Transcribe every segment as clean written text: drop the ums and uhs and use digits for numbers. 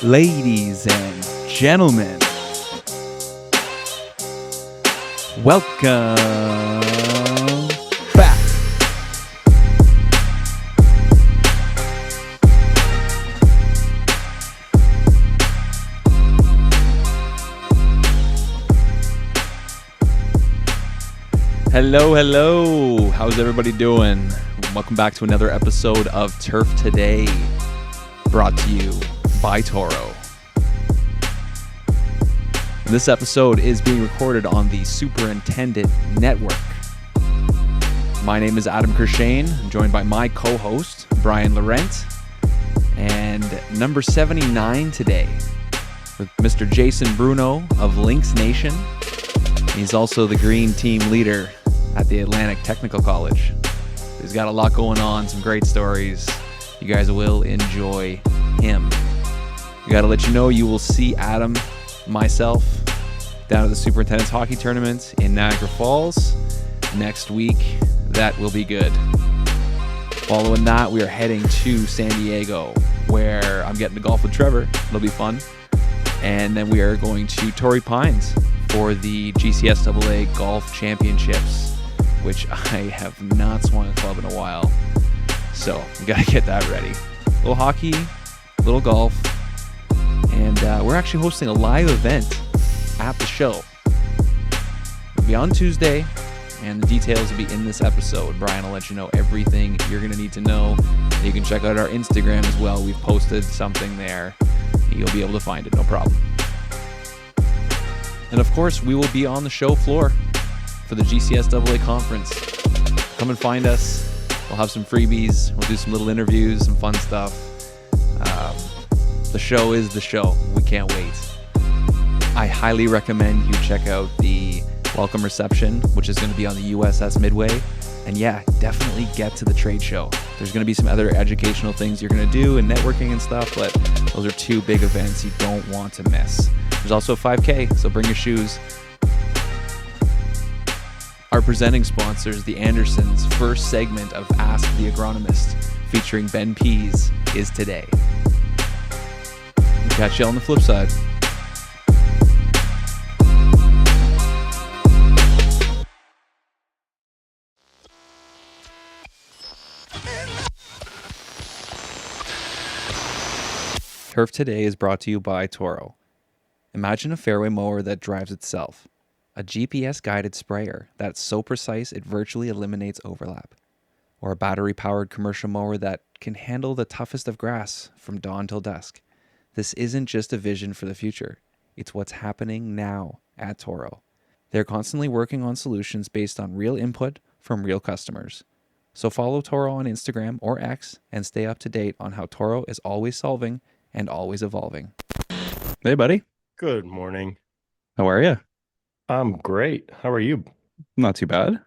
Ladies and gentlemen, welcome back. Hello, hello. How's everybody doing? Welcome back to another episode of Turf Today, brought to you by Toro. This episode is being recorded on the Superintendent Network. My name is Adam Kershane. I'm joined by my co-host, Brian Laurent, and number 79 today with Mr. Jason Bruno of Lynx Nation. He's also the green team leader at the Atlantic Technical College. He's got a lot going on, some great stories. You guys will enjoy him. We got to let you know you will see Adam, myself, down at the Superintendent's Hockey Tournament in Niagara Falls next week. That will be good. Following that, we are heading to San Diego, where I'm getting to golf with Trevor. It'll be fun. And then we are going to Torrey Pines for the GCSAA Golf Championships, which I have not swung a club in a while. So we got to get that ready. A little hockey, a little golf. And we're actually hosting a live event at the show. It'll be on Tuesday, and the details will be in this episode. Brian will let you know everything you're going to need to know. You can check out our Instagram as well. We've posted something there. You'll be able to find it, no problem. And of course, we will be on the show floor for the GCSAA conference. Come and find us. We'll have some freebies. We'll do some little interviews, some fun stuff. The show is the show. We can't wait. I highly recommend you check out the welcome reception, which is going to be on the USS Midway. And yeah, definitely get to the trade show. There's going to be some other educational things you're going to do and networking and stuff, but those are two big events you don't want to miss. There's also a 5K, so bring your shoes. Our presenting sponsors, the Andersons' first segment of Ask the Agronomist, featuring Ben Pease, is today. Catch you on the flip side. Turf Today is brought to you by Toro. Imagine a fairway mower that drives itself. A GPS-guided sprayer that's so precise it virtually eliminates overlap. Or a battery-powered commercial mower that can handle the toughest of grass from dawn till dusk. This isn't just a vision for the future. It's what's happening now at Toro. They're constantly working on solutions based on real input from real customers. So follow Toro on Instagram or X and stay up to date on how Toro is always solving and always evolving. Hey, buddy. Good morning. How are you? I'm great. How are you? Not too bad.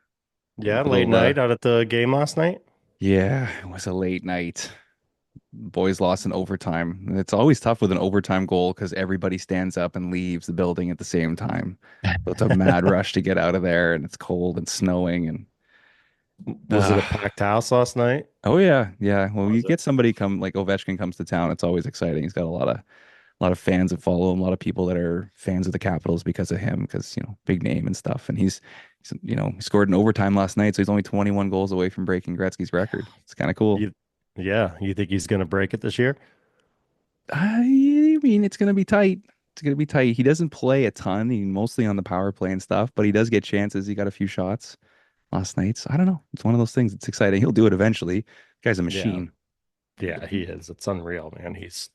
Yeah, late Little, night out at the game last night? Yeah, it was a late night. Boys lost in overtime. It's always tough with an overtime goal because everybody stands up and leaves the building at the same time. So it's a mad rush to get out of there, and it's cold and snowing. And Was it a packed house last night? oh yeah, yeah. Well, you Was it? get somebody come like Ovechkin comes to town, it's always exciting. He's got a lot of fans that follow him, a lot of people that are fans of the Capitals because of him, because big name and stuff. And he's he scored in overtime last night, so he's only 21 goals away from breaking Gretzky's record. It's kind of cool. You think he's going to break it this year? I mean, it's gonna be tight. It's gonna be tight. He doesn't play a ton. He mostly on the power play and stuff, but he does get chances. He got a few shots last night. So I don't know. It's one of those things. It's exciting. He'll do it eventually. Guy's a Yeah. machine. Yeah, he is. It's unreal, man. He's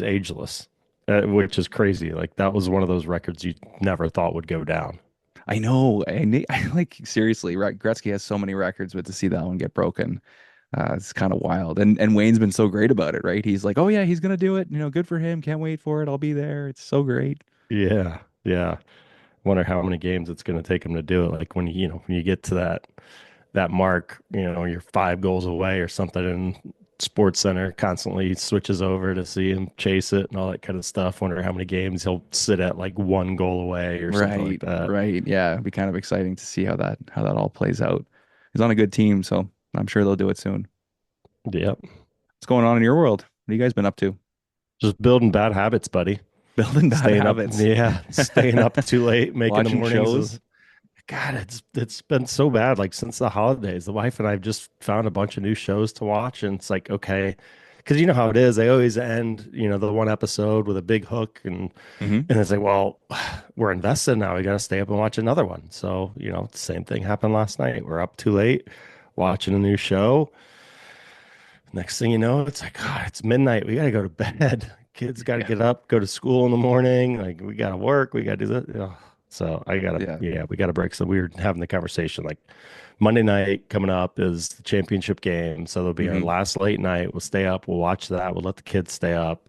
ageless, which is crazy. Like that was one of those records you never thought would go down. I know. I like seriously. Gretzky has so many records, but to see that one get broken, it's kind of wild. And Wayne's been so great about it, right? He's like, oh yeah, he's gonna do it. Good for him. Can't wait for it. I'll be there. It's so great. Yeah, yeah. Wonder how many games it's going to take him to do it. Like when you get to that mark, you're 5 goals away or something, and Sports Center constantly switches over to see him chase it and all that kind of stuff. Wonder how many games he'll sit at like 1 goal away or something like that. Right. Yeah. It'd be kind of exciting to see how that all plays out. He's on a good team, so I'm sure they'll do it soon. Yep. What's going on in your world? What have you guys been up to? Just building bad habits, buddy. Building bad Staying up, habits. yeah, staying up too late, making the Watching mornings. shows. God, it's been so bad. Like since the holidays, the wife and I've just found a bunch of new shows to watch, and it's like okay, because you know how it is. They always end, the one episode with a big hook, and Hmm. and it's like, well, we're invested now. We got to stay up and watch another one. So same thing happened last night. We're up too late watching a new show. Next thing you know, it's like, God, it's midnight. We got to go to bed. Kids got to Yeah. get up, go to school in the morning. Like, we got to work. We got to do that. Ugh. So Yeah. yeah, we got to break. So we were having the conversation like Monday night coming up is the championship game. So there'll be our Hmm. last late night. We'll stay up. We'll watch that. We'll let the kids stay up.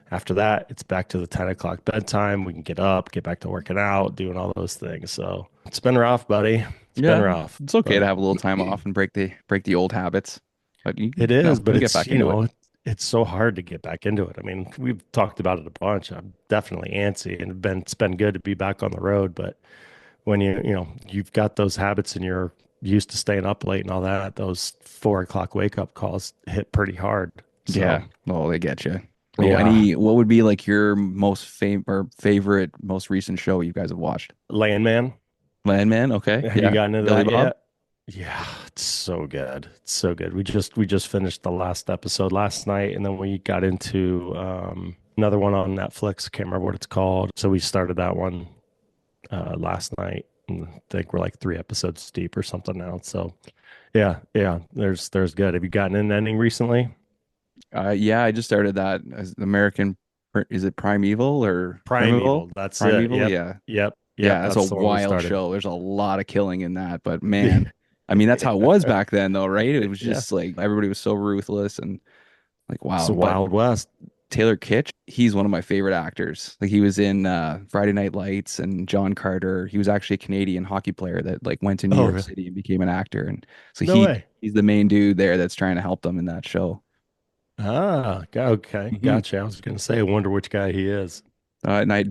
After that, it's back to the 10 o'clock bedtime. We can get up, get back to working out, doing all those things. So it's been rough, buddy. It's been Yeah. rough, It's okay to but have a little time off and break the old habits. But it is, but you'll get it's, back into it. it's so hard to get back into it. I mean, we've talked about it a bunch. I'm definitely antsy and it's been good to be back on the road. But when you've got those habits and you're used to staying up late and all that, those 4 o'clock wake up calls hit pretty hard. So Yeah. Oh, they get you. Oh, yeah, what would be like your most favorite, most recent show you guys have watched? Landman, Landman. Okay. have you Yeah. gotten into Billy that Bob. yet? Yeah, it's so good. It's so good. We just finished the last episode last night, and then we got into another one on Netflix. Can't remember what it's called. So we started that one last night. And I think we're like 3 episodes deep or something now. So yeah, yeah. There's good. Have you gotten an ending recently? Yeah, I just started that as American. Is it Primeval or Primeval. Primeval? That's it. Primeval. Yep. Yeah. Yep. Yep. Yeah, that's a That's the one we wild started. show. There's a lot of killing in that, but man, I mean, that's how it was back then, though, right? It was Yeah. just like everybody was so ruthless and like It's the wow. But Wild West. Taylor Kitsch, he's one of my favorite actors. Like he was in Friday Night Lights and John Carter. He was actually a Canadian hockey player that like went to New Oh, York really? City and became an actor. And so No way. he's the main dude there that's trying to help them in that show. Okay. Hmm. Gotcha. I was gonna say, I wonder which guy he is. And I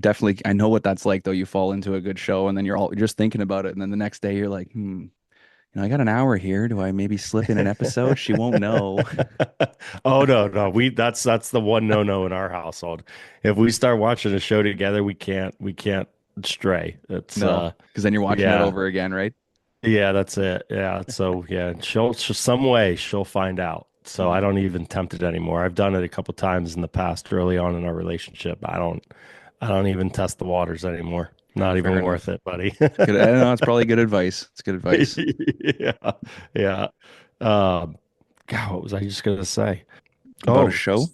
know what that's like though. You fall into a good show and then you're just thinking about it, and then the next day you're like, I got an hour here. Do I maybe slip in an episode? She won't know. Oh no, no. That's the one no in our household. If we start watching a show together, we can't stray. It's No, because then you're watching it yeah. over again, right? Yeah, that's it. Yeah. So yeah, some way she'll find out. So I Mm. don't even tempt it anymore. I've done it a couple times in the past early on in our relationship. I don't even test the waters anymore. Oh, Not fair even worth enough. it, buddy. It's good. I don't know. It's probably good advice. It's good advice Yeah. Yeah. Um, God, what was I just gonna say? about a Oh, show.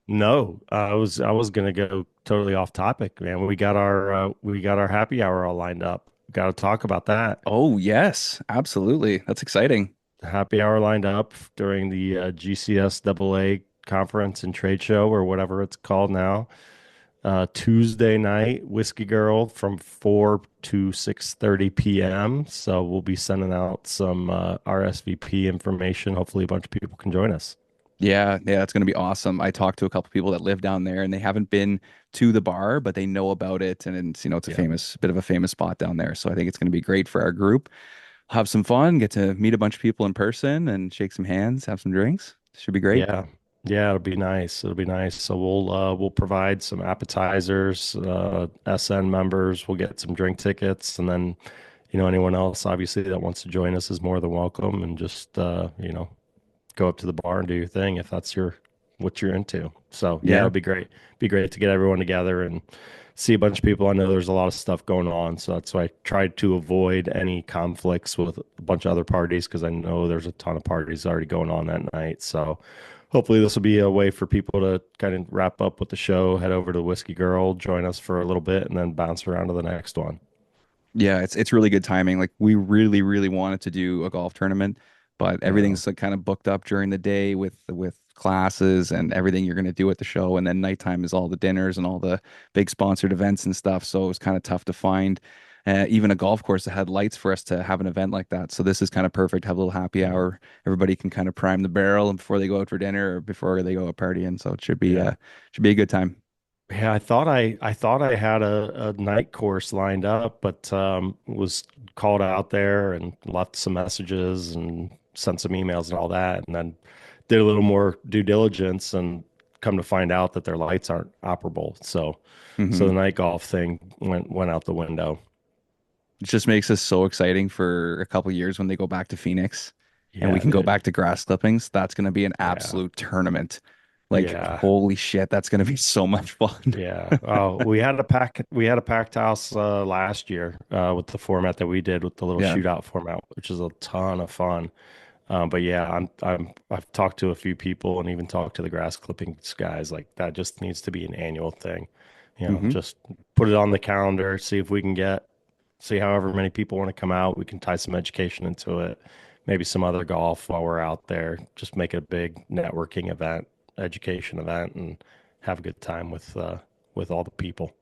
no. I was gonna go totally off topic, man. We got our happy hour all lined up. Got to talk about that. Oh, yes, absolutely. That's exciting. Happy hour lined up during the GCS conference and trade show or whatever it's called now. Tuesday night, Whiskey Girl from 4 to 6:30 p.m. So we'll be sending out some RSVP information. Hopefully, a bunch of people can join us. Yeah, yeah, that's going to be awesome. I talked to a couple people that live down there and they haven't been to the bar, but they know about it. And it's a Yeah. bit of a famous spot down there. So I think it's going to be great for our group. Have some fun, get to meet a bunch of people in person and shake some hands, have some drinks. Should be great. Yeah. Yeah, it'll be nice. It'll be nice. So we'll provide some appetizers, SN members, we'll get some drink tickets, and then, anyone else obviously that wants to join us is more than welcome, and just go up to the bar and do your thing if that's what you're into. So yeah, Yeah. it'll be great. Be great to get everyone together and see a bunch of people. I know there's a lot of stuff going on, so that's why I tried to avoid any conflicts with a bunch of other parties because I know there's a ton of parties already going on that night. So hopefully this will be a way for people to kind of wrap up with the show, head over to Whiskey Girl, join us for a little bit, and then bounce around to the next one. Yeah, it's really good timing. Like we really, really wanted to do a golf tournament, but Yeah. everything's like kind of booked up during the day with classes and everything you're going to do at the show, and then nighttime is all the dinners and all the big sponsored events and stuff. So it was kind of tough to find even a golf course that had lights for us to have an event like that. So this is kind of perfect. Have a little happy Yeah. hour. Everybody can kind of prime the barrel and before they go out for dinner or before they go out partying. So it Yeah. should be a good time. Yeah, I thought I had a night course lined up, but was called out there and left some messages and sent some emails and all that, and then did a little more due diligence and come to find out that their lights aren't operable. So Hmm. the night golf thing went out the window. It just makes us so exciting for a couple years when they go back to Phoenix and we Yeah, can go dude. back to grass clippings. That's going to be an Yeah. absolute tournament. Like, Yeah. holy shit, that's going to be so much fun. Yeah. Oh, we had a packed house last year with the format that we did with the little Yeah. shootout format, which is a ton of fun. But yeah, I've talked to a few people and even talked to the grass clippings guys. Like that just needs to be an annual thing. Hmm. Just put it on the calendar, see however many people want to come out. We can tie some education into it, maybe some other golf while we're out there. Just make it a big networking event, education event, and have a good time with all the people.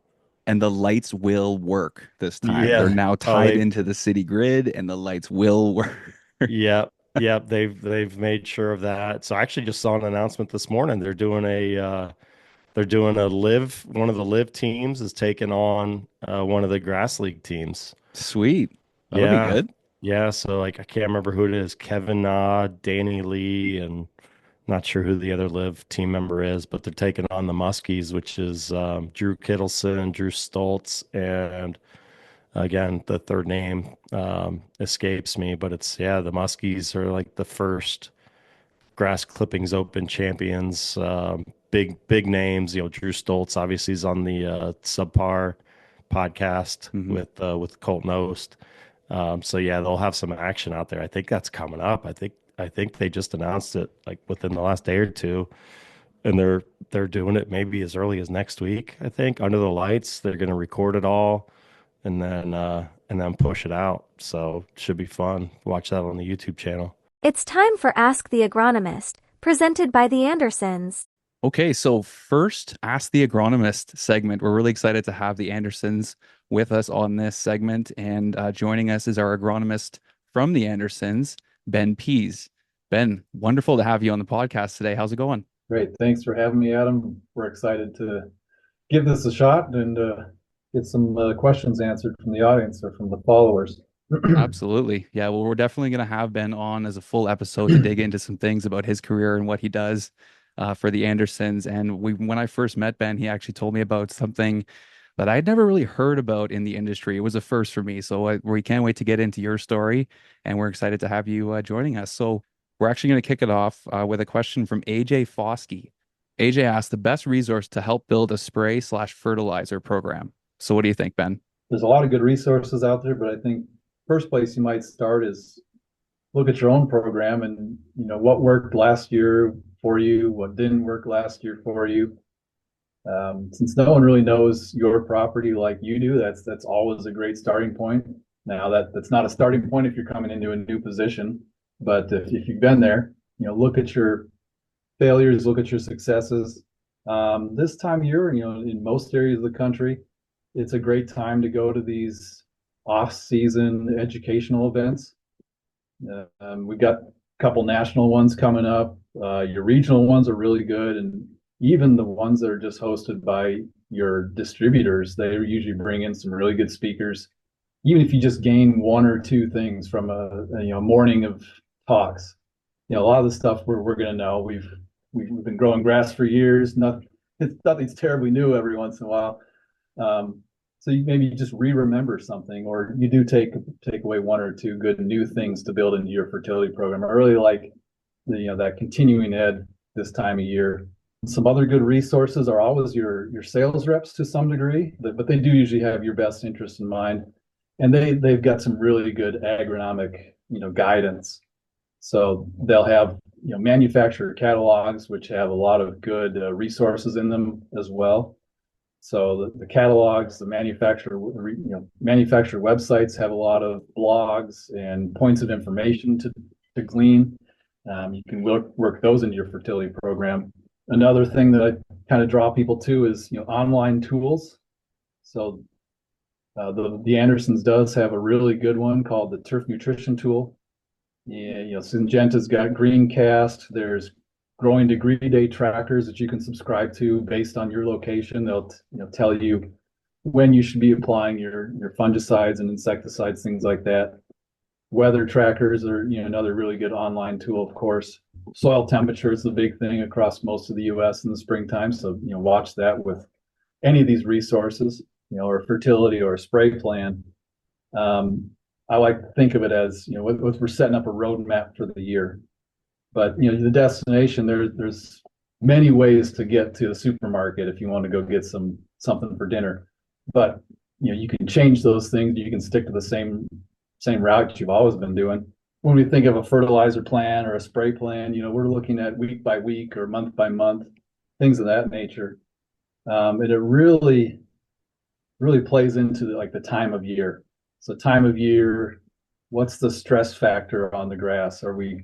And the lights will work this time. They're Yeah. now Oh, tied into the city grid and the lights will work. yep. They've made sure of that. So I actually just saw an announcement this morning. They're doing a live. One of the live teams is taking on one of the grass league teams. Sweet. That'll be Yeah, good. yeah. So like I can't remember who it is. Kevin Na, Danny Lee, and not sure who the other live team member is, but they're taking on the Muskies, which is Drew Kittleson, Drew Stoltz, and again the third name escapes me, but it's yeah the Muskies are like the first grass clippings open champions. Big names. Drew Stoltz obviously is on the Subpar podcast Hmm. with Colton Oast. So yeah, they'll have some action out there. I think that's coming up. I think they just announced it like within the last day or two, and they're doing it maybe as early as next week. I think under the lights, they're going to record it all and then push it out. So it should be fun. Watch that on the YouTube channel. It's time for Ask the Agronomist, presented by the Andersons. Okay, so first, Ask the Agronomist segment. We're really excited to have the Andersons with us on this segment. And joining us is our agronomist from the Andersons, Ben Pease. Ben, wonderful to have you on the podcast today. How's it going? Great. Thanks for having me, Adam. We're excited to give this a shot and get some questions answered from the audience or from the followers. Absolutely. Yeah, well, we're definitely going to have Ben on as a full episode to dig into some things about his career and what he does for the Andersons. And when I first met Ben, he actually told me about something that I'd never really heard about in the industry. It was a first for me. So we can't wait to get into your story, and we're excited to have you joining us. So we're actually going to kick it off with a question from AJ Foskey. AJ asked the best resource to help build a spray/fertilizer program. So what do you think, Ben? There's a lot of good resources out there, but I think first place you might start is look at your own program and what worked last year for you, what didn't work last year for you. Since no one really knows your property like you do, that's always a great starting point. Now that's not a starting point if you're coming into a new position, but if you've been there, look at your failures, look at your successes. This time of year, in most areas of the country, it's a great time to go to these off-season educational events. We've got a couple national ones coming up. Your regional ones are really good, and even the ones that are just hosted by your distributors, they usually bring in some really good speakers. Even if you just gain one or two things from a morning of talks, a lot of the stuff we're going to know. We've been growing grass for years. Nothing's terribly new every once in a while. So you maybe just remember something, or you do take away one or two good new things to build into your fertility program. I really like that continuing ed this time of year. Some other good resources are always your sales reps to some degree, but they do usually have your best interest in mind, and they've got some really good agronomic guidance. So they'll have manufacturer catalogs, which have a lot of good resources in them as well. So the catalogs, the manufacturer websites have a lot of blogs and points of information to glean. You can work those into your fertility program. Another thing that I kind of draw people to is online tools. So the Andersons does have a really good one called the Turf Nutrition Tool. Yeah, Syngenta's got Greencast. There's growing degree day trackers that you can subscribe to based on your location. They'll tell you when you should be applying your fungicides and insecticides, things like that. Weather trackers are another really good online tool, of course. Soil temperature is the big thing across most of the US in the springtime. So, watch that with any of these resources, or fertility or a spray plan. I like to think of it as, we're setting up a roadmap for the year. But, the destination, there's many ways to get to the supermarket if you want to go get something for dinner. But, you can change those things. You can stick to the same route you've always been doing. When we think of a fertilizer plan or a spray plan, we're looking at week by week or month by month, things of that nature. And it really plays into the time of year. So time of year, what's the stress factor on the grass? Are we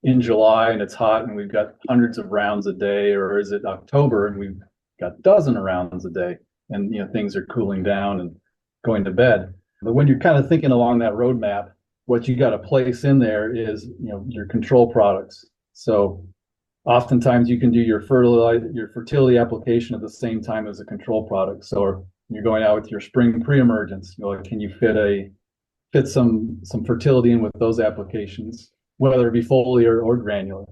in July and it's hot and we've got hundreds of rounds a day, or is it October and we've got dozens of rounds a day and things are cooling down and going to bed? But when you're kind of thinking along that roadmap, what you got to place in there is your control products. So oftentimes you can do your fertility application at the same time as a control product. So you're going out with your spring pre-emergence, can you fit some fertility in with those applications, whether it be foliar or granular?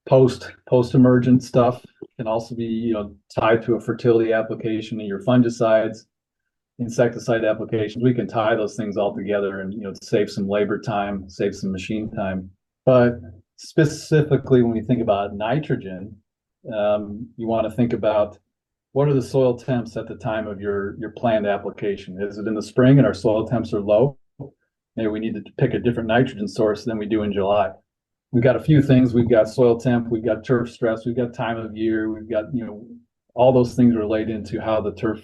Post-emergent stuff can also be tied to a fertility application, and your fungicides, insecticide applications. We can tie those things all together and save some labor time, save some machine time. But specifically when we think about nitrogen, you want to think about what are the soil temps at the time of your planned application. Is it in the spring and our soil temps are low? Maybe we need to pick a different nitrogen source than we do in July. We've got a few things. We've got soil temp, we've got turf stress, we've got time of year, we've got all those things relate into how the turf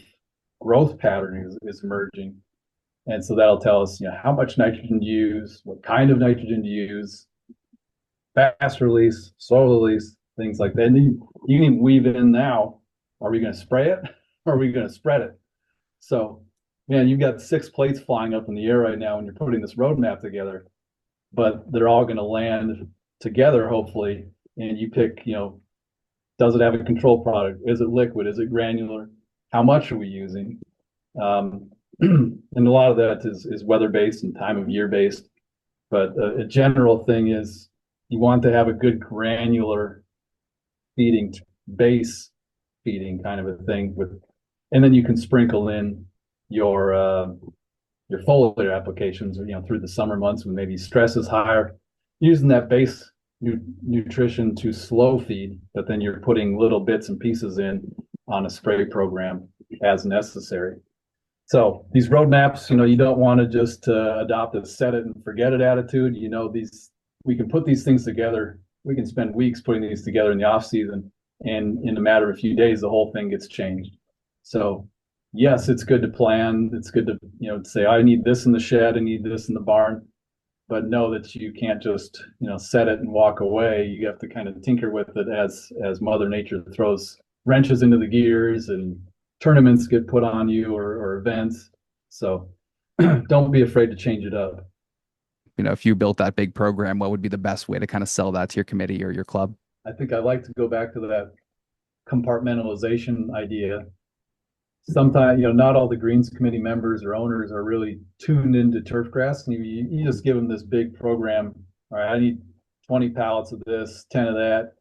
growth pattern is emerging. And so that'll tell us, how much nitrogen to use, what kind of nitrogen to use, fast release, slow release, things like that. And you can even weave it in now. Are we going to spray it or are we going to spread it? So, man, you've got 6 plates flying up in the air right now when you're putting this roadmap together, but they're all going to land together, hopefully. And you pick, does it have a control product? Is it liquid? Is it granular? How much are we using? And a lot of that is weather-based and time of year-based. But a general thing is you want to have a good granular feeding, base feeding kind of a thing. And then you can sprinkle in your foliar applications, through the summer months when maybe stress is higher, using that base nutrition to slow feed, but then you're putting little bits and pieces in on a spray program as necessary. So these roadmaps, you don't want to just adopt a set it and forget it attitude. We can put these things together. We can spend weeks putting these together in the off season, and in a matter of a few days, the whole thing gets changed. So yes, it's good to plan. It's good to say, I need this in the shed, I need this in the barn, but know that you can't just set it and walk away. You have to kind of tinker with it as Mother Nature throws wrenches into the gears and tournaments get put on you or events. So don't be afraid to change it up. If you built that big program, what would be the best way to kind of sell that to your committee or your club? I think I like to go back to that compartmentalization idea. Sometimes, not all the greens committee members or owners are really tuned into turfgrass. And you just give them this big program. All right, I need 20 pallets of this, 10 of that.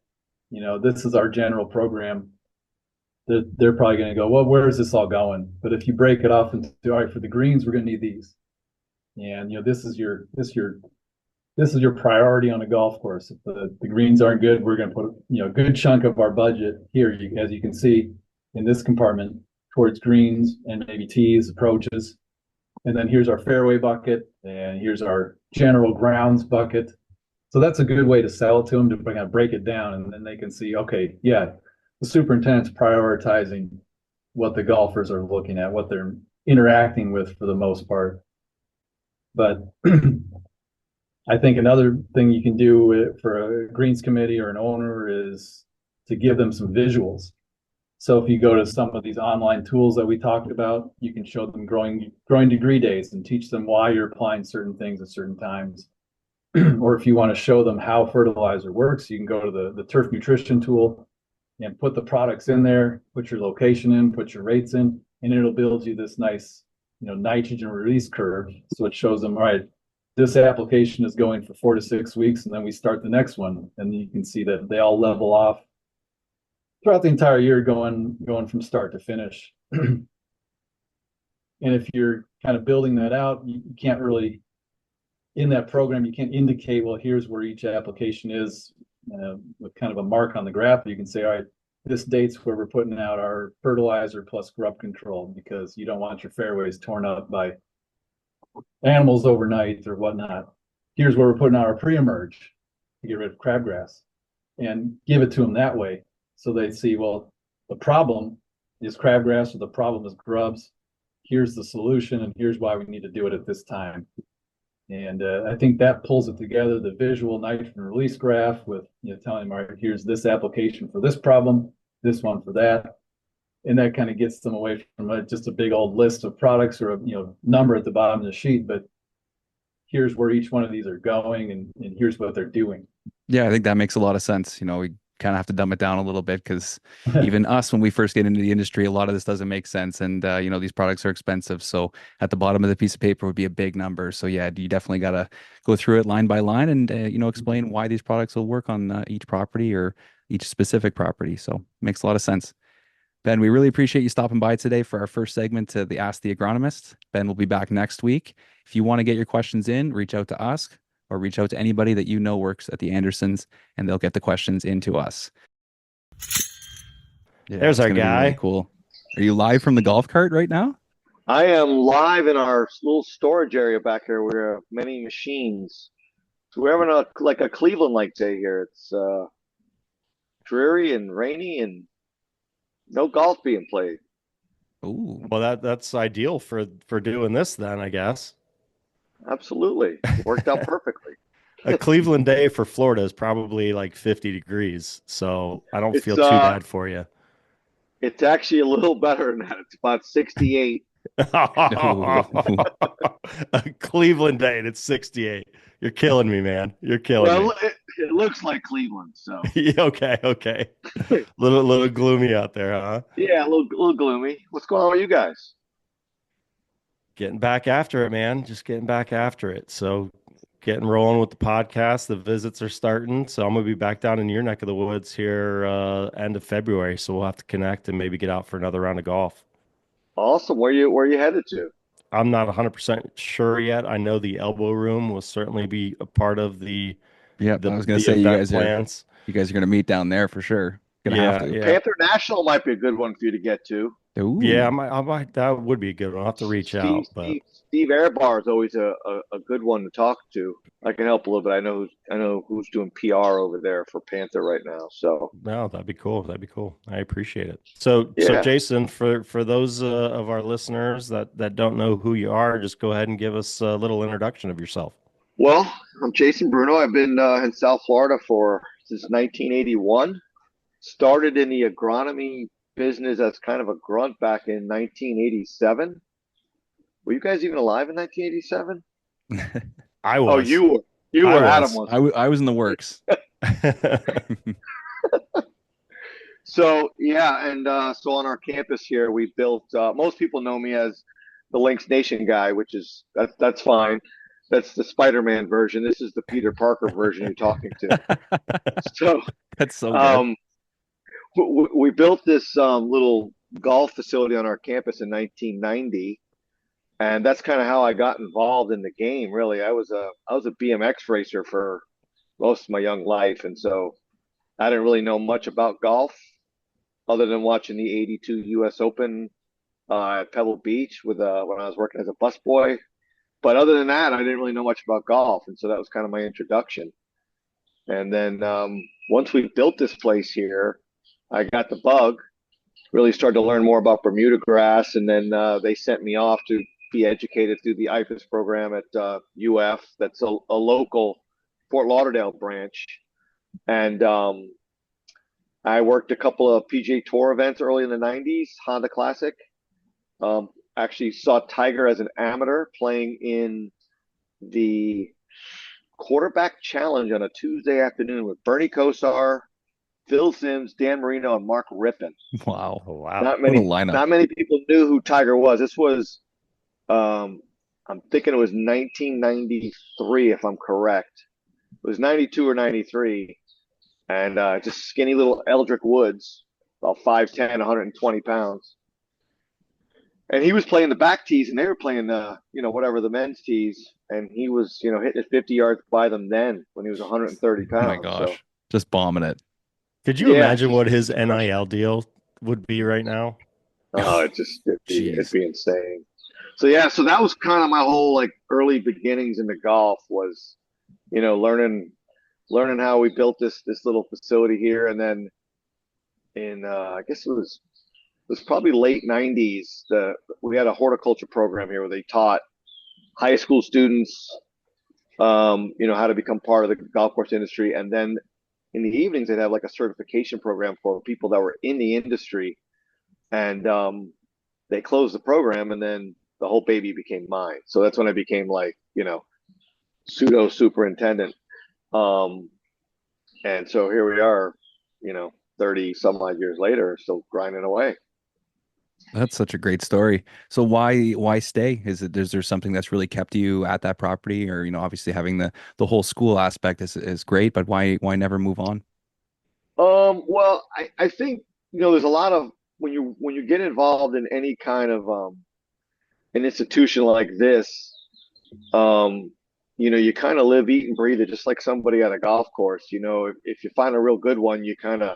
This is our general program. They're probably going to go, well, where is this all going? But if you break it off into, all right, for the greens, we're going to need these. And, this is your priority on a golf course. If the greens aren't good, we're going to put, a good chunk of our budget here, as you can see in this compartment, towards greens and maybe tees, approaches. And then here's our fairway bucket, and here's our general grounds bucket. So that's a good way to sell it to them, to kind of break it down, and then they can see, okay, yeah, the superintendent's prioritizing what the golfers are looking at, what they're interacting with for the most part. But I think another thing you can do for a greens committee or an owner is to give them some visuals. So if you go to some of these online tools that we talked about, you can show them growing degree days and teach them why you're applying certain things at certain times. Or if you want to show them how fertilizer works, you can go to the turf nutrition tool and put the products in there, put your location in, put your rates in, and it'll build you this nice, nitrogen release curve. So it shows them, all right, this application is going for 4 to 6 weeks, and then we start the next one, and you can see that they all level off throughout the entire year, going from start to finish. And if you're kind of building that out, you can't really, in that program, you can't indicate, well, here's where each application is with kind of a mark on the graph. You can say, all right, this date's where we're putting out our fertilizer plus grub control, because you don't want your fairways torn up by animals overnight or whatnot. Here's where we're putting out our pre-emerge to get rid of crabgrass, and give it to them that way. So they see, well, the problem is crabgrass or the problem is grubs. Here's the solution, and here's why we need to do it at this time. And I think that pulls it together, the visual nitrogen release graph with, telling them, all right, here's this application for this problem, this one for that. And that kind of gets them away from just a big old list of products or a number at the bottom of the sheet, but here's where each one of these are going, and here's what they're doing. Yeah, I think that makes a lot of sense. We kind of have to dumb it down a little bit, because even us, when we first get into the industry, a lot of this doesn't make sense. And, these products are expensive. So at the bottom of the piece of paper would be a big number. So yeah, you definitely got to go through it line by line and, explain why these products will work on each property or each specific property. So it makes a lot of sense. Ben, we really appreciate you stopping by today for our first segment to the Ask the Agronomist. Ben will be back next week. If you want to get your questions in, reach out to us or reach out to anybody that works at the Andersons, and they'll get the questions into us. Yeah, there's our guy. Really cool. Are you live from the golf cart right now? I am live in our little storage area back here where we have many machines. So we're having a Cleveland-like day here. It's dreary and rainy and no golf being played. Ooh. Well, that's ideal for doing this then, I guess. Absolutely. It worked out perfectly. A Cleveland day for Florida is probably like 50 degrees, so I don't feel too bad for you. It's actually a little better than that. It's about 68. A Cleveland day and it's 68. You're killing me, man. You're killing me. It looks like Cleveland, so. Okay. little gloomy out there, huh? Yeah, a little gloomy. What's going on with you guys? Getting back after it, man. Just getting back after it. So getting rolling with the podcast. The visits are starting. So I'm going to be back down in your neck of the woods here end of February. So we'll have to connect and maybe get out for another round of golf. Awesome. Where you headed to? I'm not 100% sure yet. I know the Elbow Room will certainly be a part of the I was going to say, you guys are going to meet down there for sure. Yeah. Panther National might be a good one for you to get to. Ooh. Yeah, I might. That would be a good one. I'll have to reach out. But Steve Airbar is always a good one to talk to. I can help a little bit. I know who's doing PR over there for Panther right now. So no, that'd be cool. I appreciate it. So Jason, for those of our listeners that don't know who you are, just go ahead and give us a little introduction of yourself. Well, I'm Jason Bruno. I've been in South Florida since 1981. Started in the agronomy business as kind of a grunt back in 1987. Were you guys even alive in 1987? I was. Oh, you were. Adam was. I was in the works. So yeah, and so on our campus here, we built. Most people know me as the Lynx Nation guy, which is that's fine. That's the Spider-Man version. This is the Peter Parker version you're talking to. So that's so good. We built this little golf facility on our campus in 1990, and that's kind of how I got involved in the game. Really, I was a BMX racer for most of my young life, and so I didn't really know much about golf other than watching the '82 U.S. Open at Pebble Beach when I was working as a busboy. But other than that, I didn't really know much about golf, and so that was kind of my introduction. And then once we built this place here, I got the bug, really started to learn more about Bermuda grass, and then they sent me off to be educated through the IFAS program at UF. That's a local Fort Lauderdale branch. And I worked a couple of PGA Tour events early in the 90s, Honda Classic. Actually saw Tiger as an amateur playing in the quarterback challenge on a Tuesday afternoon with Bernie Kosar, Phil Simms, Dan Marino, and Mark Rippon. Wow. Not many people knew who Tiger was. This was I'm thinking it was 1993, if I'm correct. It was 92 or 93, and just skinny little Eldrick Woods, about 5'10", 120 pounds. And he was playing the back tees, and they were playing the, whatever the men's tees, and he was, hitting it 50 yards by them then when he was 130 Oh my pounds. So gosh. Just bombing it. Could you yeah, imagine what his NIL deal would be right now? oh, it'd Jeez. be insane. So yeah, so that was kind of my whole like early beginnings into golf was, learning how we built this little facility here, and then in I guess it was probably late '90s. We had a horticulture program here where they taught high school students, how to become part of the golf course industry, and then in the evenings they'd have like a certification program for people that were in the industry, and they closed the program, and then the whole baby became mine. So that's when I became like, pseudo superintendent. Um, and so here we are, 30 some odd years later, still grinding away. That's such a great story. So why stay? Is there something that's really kept you at that property? Or, obviously having the whole school aspect is great, but why never move on? Well, I think, there's a lot of when you get involved in any kind of an institution like this, um, you kind of live, eat, and breathe it just like somebody at a golf course. If you find a real good one, you kind of,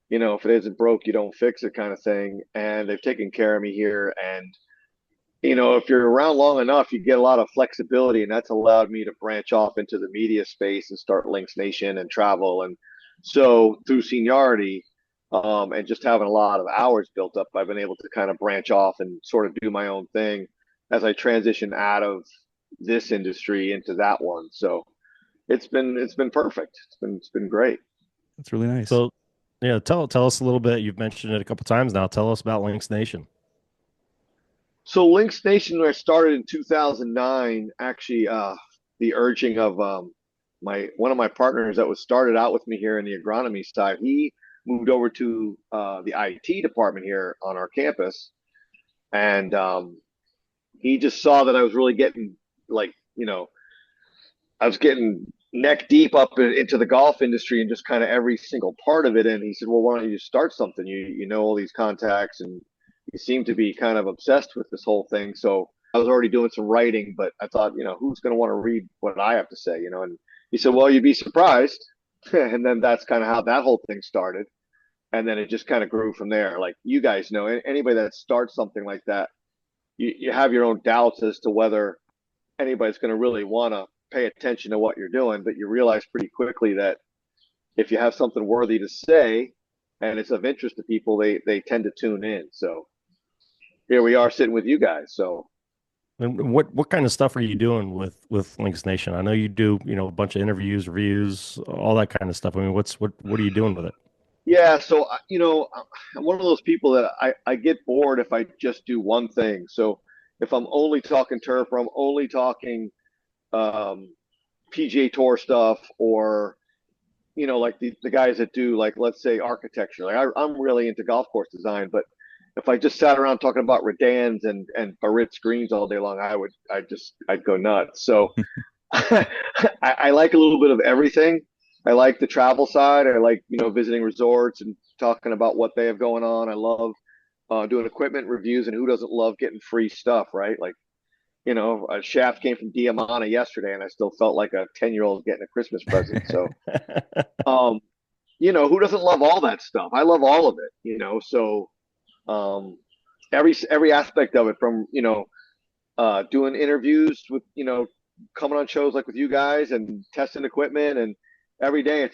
if it isn't broke, you don't fix it kind of thing. And they've taken care of me here. And, if you're around long enough, you get a lot of flexibility. And that's allowed me to branch off into the media space and start Links Nation and travel. And so through seniority, and just having a lot of hours built up, I've been able to kind of branch off and sort of do my own thing as I transition out of this industry into that one. So it's been perfect. It's been great. That's really nice. So, yeah, tell us a little bit. You've mentioned it a couple times now. Tell us about Links Nation. So Links Nation, when I started in 2009, actually, the urging of my one of my partners that was started out with me here in the agronomy side, he moved over to the IT department here on our campus, and he just saw that I was really getting like, I was getting neck deep up into the golf industry and just kind of every single part of it. And he said, "Well, why don't you just start something? You know all these contacts, and you seem to be kind of obsessed with this whole thing." So I was already doing some writing, but I thought, who's going to want to read what I have to say, And he said, "Well, you'd be surprised." And then that's kind of how that whole thing started. And then it just kind of grew from there. Like you guys know, anybody that starts something like that, you have your own doubts as to whether anybody's going to really want to pay attention to what you're doing, but you realize pretty quickly that if you have something worthy to say and it's of interest to people, they tend to tune in. So here we are sitting with you guys. So And what kind of stuff are you doing with Links Nation? I know you do, a bunch of interviews, reviews, all that kind of stuff. I mean, what are you doing with it? yeah, so I'm one of those people that I get bored if I just do one thing. So if I'm only talking turf, or I'm only talking um, PGA Tour stuff, or like the guys that do, like, let's say architecture. Like I'm really into golf course design, but if I just sat around talking about Redans and Barrett's greens all day long, I'd go nuts. So I like a little bit of everything. I like the travel side. I like, visiting resorts and talking about what they have going on. I love doing equipment reviews, and who doesn't love getting free stuff, right? Like, a shaft came from Diamana yesterday, and I still felt like a 10-year-old getting a Christmas present. So, um, who doesn't love all that stuff? I love all of it, So, um, every aspect of it, from doing interviews with, coming on shows like with you guys and testing equipment, and every day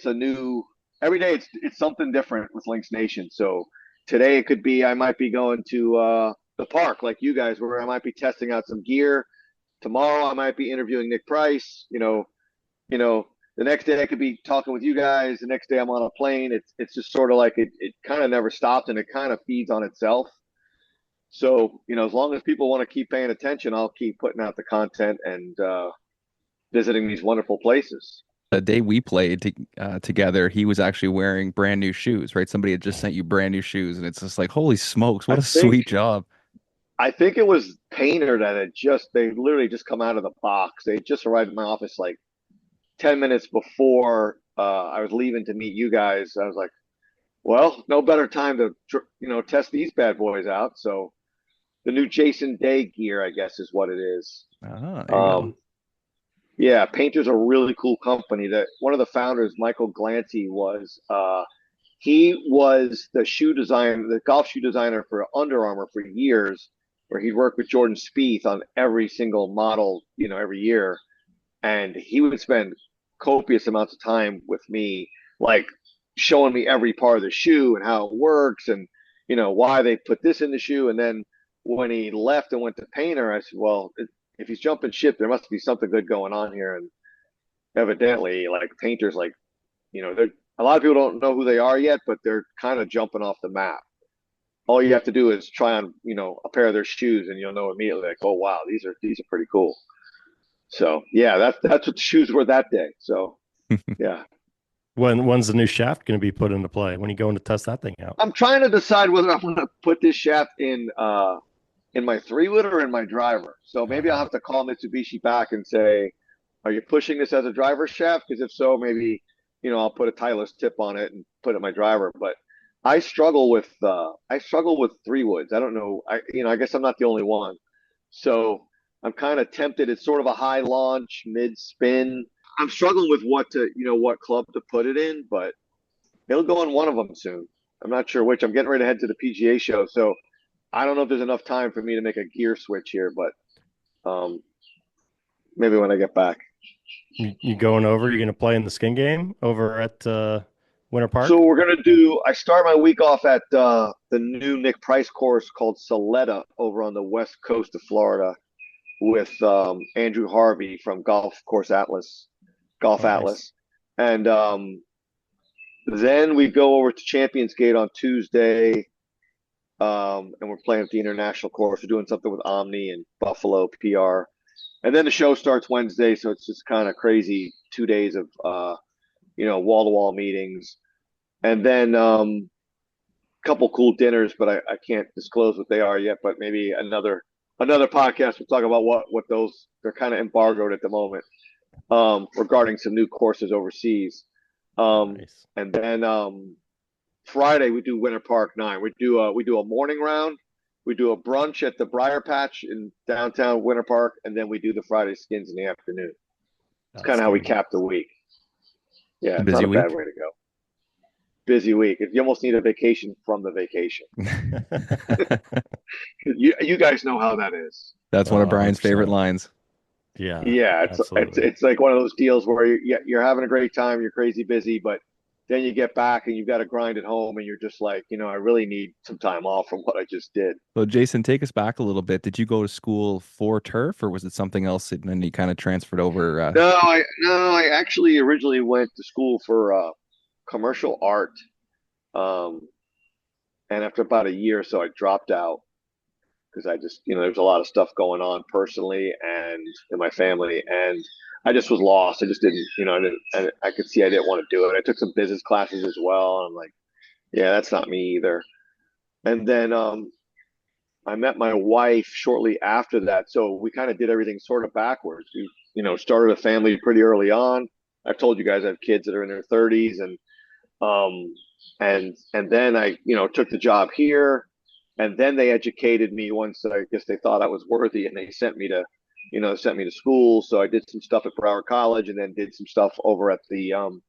every day it's something different with Links Nation. So today it could be I might be going to the park like you guys, where I might be testing out some gear. Tomorrow I might be interviewing Nick Price. The next day I could be talking with you guys. The next day I'm on a plane. It's just sort of like it kind of never stopped, and it kind of feeds on itself. So, as long as people want to keep paying attention, I'll keep putting out the content and visiting these wonderful places. The day we played together, he was actually wearing brand new shoes, right? Somebody had just sent you brand new shoes, and it's just like, holy smokes, I what a think sweet job. I think it was Painter that they literally just come out of the box. They just arrived at my office like 10 minutes before I was leaving to meet you guys. I was like, well, no better time to, test these bad boys out. So the new Jason Day gear, I guess, is what it is. Ah, there you go. Yeah, Painter's a really cool company. That one of the founders, Michael Glancy, he was the golf shoe designer for Under Armour for years, where he'd work with Jordan Spieth on every single model, every year. And he would spend copious amounts of time with me, like showing me every part of the shoe and how it works and, why they put this in the shoe. And then when he left and went to Painter, I said, well, if he's jumping ship, there must be something good going on here. And evidently, like Painter's like, a lot of people don't know who they are yet, but they're kind of jumping off the map. All you have to do is try on, a pair of their shoes, and you'll know immediately, like, oh wow, these are pretty cool. So yeah, that's what the shoes were that day. So yeah, When's the new shaft going to be put into play? When are you going to test that thing out? I'm trying to decide whether I'm going to put this shaft in my 3-wood or in my driver. So maybe I'll have to call Mitsubishi back and say, are you pushing this as a driver shaft? Because if so, maybe I'll put a Titleist tip on it and put it in my driver. But I struggle with 3-woods. I don't know. I guess I'm not the only one. So I'm kind of tempted. It's sort of a high launch, mid spin. I'm struggling with what club to put it in, but it'll go in one of them soon. I'm not sure which. I'm getting ready to head to the PGA show, so I don't know if there's enough time for me to make a gear switch here, but maybe when I get back. You going over? You going to play in the skin game over at Winter Park? So I start my week off at the new Nick Price course called Saletta over on the west coast of Florida with Andrew Harvey from Golf Atlas. And then we go over to Champions Gate on Tuesday, and we're playing at the international course. We're doing something with Omni and Buffalo PR. And then the show starts Wednesday, so it's just kind of crazy 2 days of wall-to-wall meetings. And then a couple cool dinners, but I can't disclose what they are yet, but maybe another podcast we'll talk about what those, they're kind of embargoed at the moment, regarding some new courses overseas. Nice. And then Friday we do Winter Park 9. We do a morning round. We do a brunch at the Briar Patch in downtown Winter Park, and then we do the Friday skins in the afternoon. It's kind of how we cap the week. Yeah, it's not a bad way to go. Busy week. You almost need a vacation from the vacation. You guys know how that is. That's one of Brian's 100%. favorite lines. Yeah. Yeah, it's like one of those deals where you're having a great time, you're crazy busy, but then you get back and you've got to grind at home, and you're just like, I really need some time off from what I just did. So Jason, take us back a little bit. Did you go to school for turf, or was it something else and then you kind of transferred over? No, I actually originally went to school for commercial art, and after about a year or so, I dropped out because I just, there's a lot of stuff going on personally and in my family, and I just was lost. I just didn't, I could see I didn't want to do it. I took some business classes as well. And I'm like, yeah, that's not me either. And then I met my wife shortly after that. So we kind of did everything sort of backwards. We, started a family pretty early on. I've told you guys I have kids that are in their 30s, and then I, took the job here, and then they educated me once I guess they thought I was worthy, and they sent me to school. So I did some stuff at Broward College, and then did some stuff over at the UF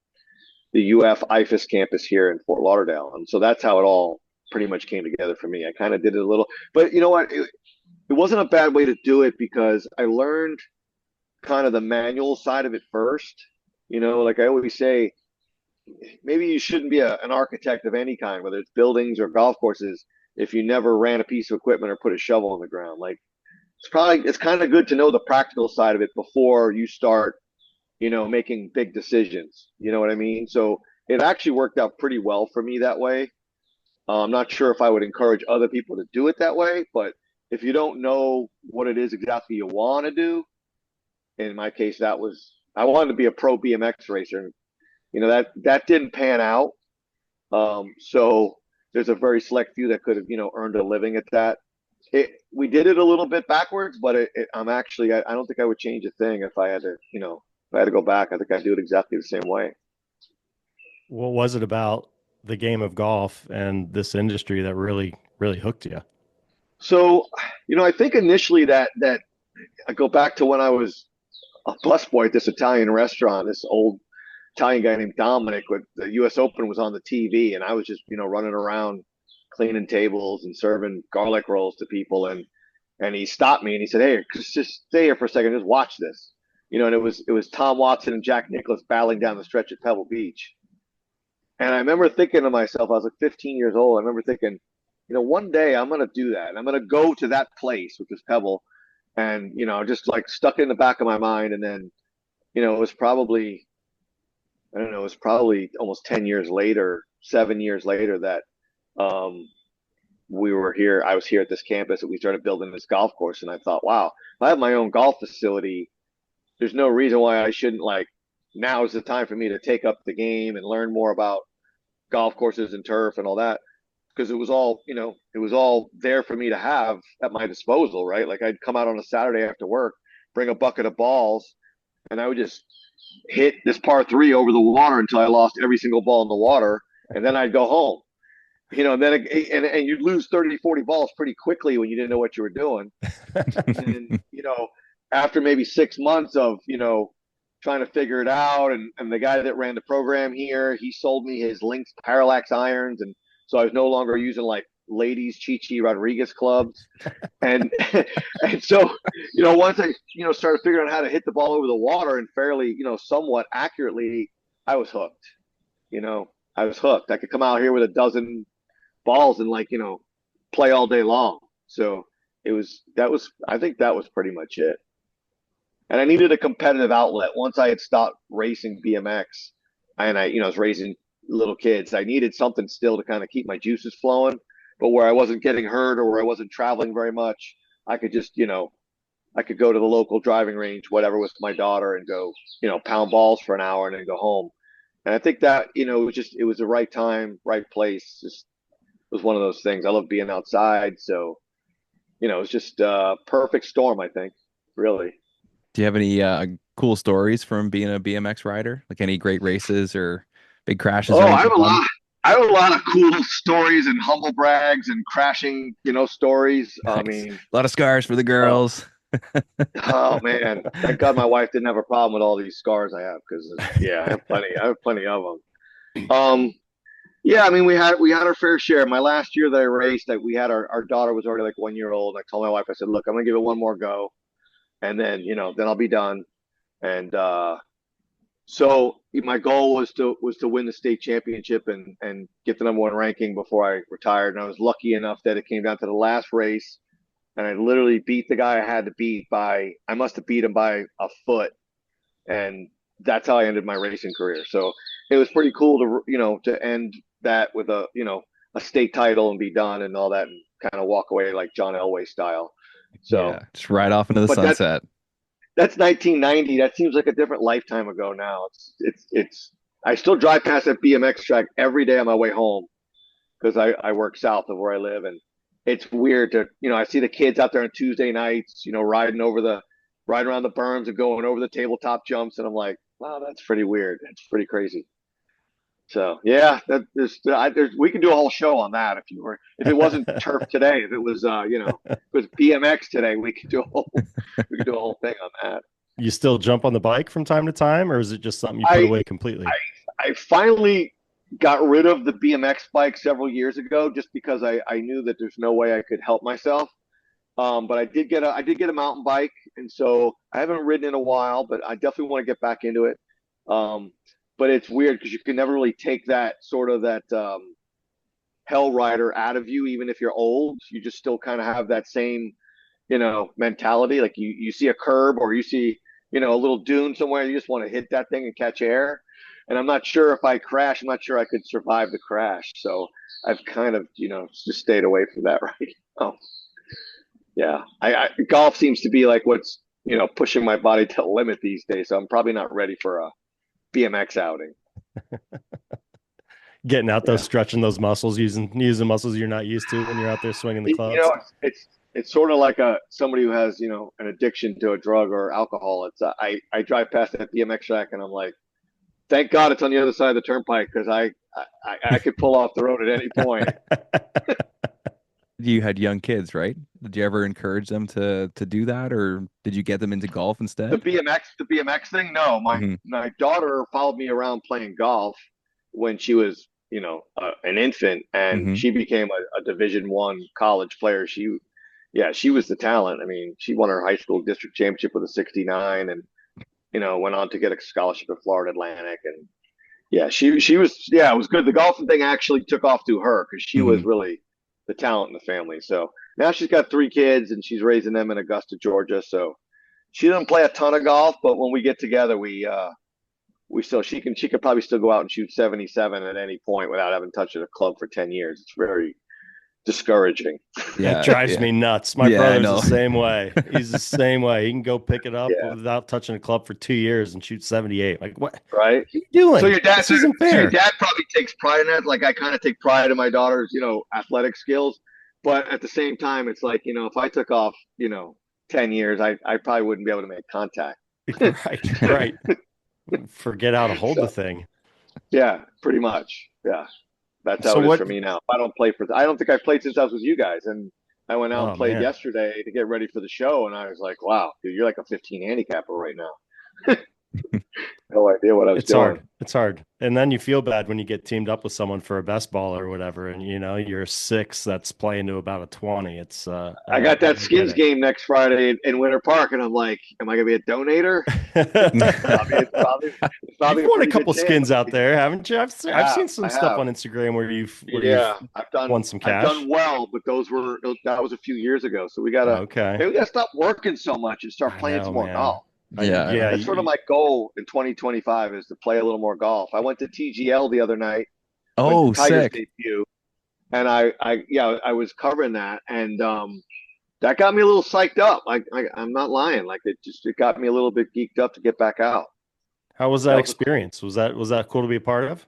IFAS campus here in Fort Lauderdale. And so that's how it all pretty much came together for me. I kind of did it a little, but you know what? It wasn't a bad way to do it because I learned kind of the manual side of it first. Like I always say, maybe you shouldn't be an architect of any kind, whether it's buildings or golf courses, if you never ran a piece of equipment or put a shovel in the ground. Like it's kind of good to know the practical side of it before you start, making big decisions. You know what I mean? So it actually worked out pretty well for me that way. I'm not sure if I would encourage other people to do it that way, but if you don't know what it is exactly you want to do, in my case, I wanted to be a pro BMX racer. And, that didn't pan out. So there's a very select few that could have, earned a living at that. we did it a little bit backwards, but I don't think I would change a thing if I had to, if I had to go back. I think I'd do it exactly the same way. What was it about the game of golf and this industry that really, really hooked you? So, I think initially that I go back to when I was a busboy at this Italian restaurant, this old Italian guy named Dominic. With the U.S. Open was on the TV, and I was just running around cleaning tables and serving garlic rolls to people, and he stopped me and he said, "Hey, just stay here for a second, just watch this." And it was Tom Watson and Jack Nicklaus battling down the stretch at Pebble Beach, and I remember thinking to myself, I was like 15 years old. I remember thinking, one day I'm gonna do that, and I'm gonna go to that place, which was Pebble, and just like stuck in the back of my mind, and then it was probably I don't know, it was probably almost 10 years later, 7 years later that um, I was here at this campus and we started building this golf course. And I thought, wow, if I have my own golf facility, there's no reason why I shouldn't now is the time for me to take up the game and learn more about golf courses and turf and all that. Because it was all there for me to have at my disposal, right? Like I'd come out on a Saturday after work, bring a bucket of balls, and I would just hit this par three over the water until I lost every single ball in the water, and then I'd go home. And then and you'd lose 30, 40 balls pretty quickly when you didn't know what you were doing. And after maybe 6 months of trying to figure it out, and the guy that ran the program here, he sold me his Lynx Parallax irons, and so I was no longer using like ladies Chichi Rodriguez clubs, and and so once I started figuring out how to hit the ball over the water and fairly somewhat accurately, I was hooked. I was hooked. I could come out here with a dozen balls and play all day long. So I think that was pretty much it. And I needed a competitive outlet once I had stopped racing BMX, and I was raising little kids. I needed something still to kind of keep my juices flowing, but where I wasn't getting hurt or where I wasn't traveling very much. I could just I could go to the local driving range, whatever, with my daughter and go pound balls for an hour and then go home. And I think that it was the right time, right place. Just it was one of those things. I love being outside, so it was just a perfect storm, I think, really. Do you have any cool stories from being a BMX rider? Like any great races or big crashes Oh, or I have anything a fun? lot. I have a lot of cool stories and humble brags and crashing, stories. I Nice. mean, A lot of scars for the oh, girls. oh man, thank God my wife didn't have a problem with all these scars I have because yeah, I have plenty. I have plenty of them. Yeah, I mean, we had our fair share. My last year that I raced, we had our daughter was already like 1 year old. I told my wife, I said, look, I'm gonna give it one more go, and then then I'll be done. And so my goal was to win the state championship and get the number one ranking before I retired. And I was lucky enough that it came down to the last race, and I literally beat the guy I had to beat by I must have beat him by a foot, and that's how I ended my racing career. So it was pretty cool to end that with a state title and be done and all that, and kind of walk away like John Elway style. Yeah, So, just right off into the but sunset. that's 1990. That seems like a different lifetime ago now. It's I still drive past that BMX track every day on my way home because I work south of where I live, and it's weird to I see the kids out there on Tuesday nights, riding around the berms and going over the tabletop jumps, and I'm like, wow, that's pretty weird. It's pretty crazy. So yeah, we could do a whole show on that if it wasn't turf today, if it was if it was BMX today, we could do a whole thing on that. You still jump on the bike from time to time, or is it just something you put I away completely? I finally got rid of the BMX bike several years ago just because I knew that there's no way I could help myself. But I did get a mountain bike, and so I haven't ridden in a while, but I definitely want to get back into it. Um, but it's weird because you can never really take that hell rider out of you, even if you're old. You just still kind of have that same mentality. Like you see a curb or you see a little dune somewhere, you just want to hit that thing and catch air. And I'm not sure if I crash, I'm not sure I could survive the crash. So I've kind of just stayed away from that right now. Yeah, golf seems to be like what's pushing my body to the limit these days. So I'm probably not ready for a BMX outing. Getting out those, Yeah, stretching those muscles, using muscles you're not used to when you're out there swinging the you clubs. know, it's it's sort of like somebody who has, an addiction to a drug or alcohol. It's I drive past that BMX track and I'm like, thank God it's on the other side of the turnpike because I could pull off the road at any point. You had young kids, right? Did you ever encourage them to do that, or did you get them into golf instead? The BMX thing, no. My Hmm. my daughter followed me around playing golf when she was, an infant, and Hmm. she became a Division I college player. Yeah, she was the talent. I mean, she won her high school district championship with a 69, and went on to get a scholarship at Florida Atlantic, and yeah, she was, yeah, it was good. The golfing thing actually took off to her because she was Hmm. really the talent in the family. So now she's got 3 kids and she's raising them in Augusta, Georgia. So she doesn't play a ton of golf, but when we get together, we still she could probably still go out and shoot 77 at any point without having touched a club for 10 years. It's very discouraging. That Yeah, drives yeah, me nuts. My yeah. I brother's the know. same way. He's the same way. He can go pick it up Yeah, without touching a club for 2 years and shoot 78. Like, what are right. you So doing? your dad, This so, isn't so your fair. dad probably takes pride in that. Like I kind of take pride in my daughter's, athletic skills, but at the same time, it's like, if I took off, 10 years, I probably wouldn't be able to make contact. Right, right. Forget how to hold the So thing. yeah, pretty much. Yeah, that's how So it is what? for me now. I don't think I played since I was with you guys, and I went out and Oh played man. yesterday to get ready for the show, and I was like, wow, dude, you're like a 15 handicapper right now. No idea what I was It's doing. hard. It's hard. And then you feel bad when you get teamed up with someone for a best ball or whatever, and you're a 6 that's playing to about a 20. It's I got that I get Skins it. game next Friday in Winter Park, and I'm like, am I gonna be a donator? It's probably You've a won a pretty good couple chance. skins out there, haven't you? I've seen some I stuff have. on Instagram where you've Yeah, I've done won some I've done cash. well, but that was a few years ago. So Okay. maybe we gotta stop working so much and start I playing know, some more man. golf. Yeah. Yeah, That's sort of my goal in 2025 is to play a little more golf. I went to TGL the other night, went to Oh, Tiger's sick. debut, and I was covering that, and that got me a little psyched up. I'm not lying. Like it got me a little bit geeked up to get back out. how was that That was a cool. experience? Was that cool to be a part of?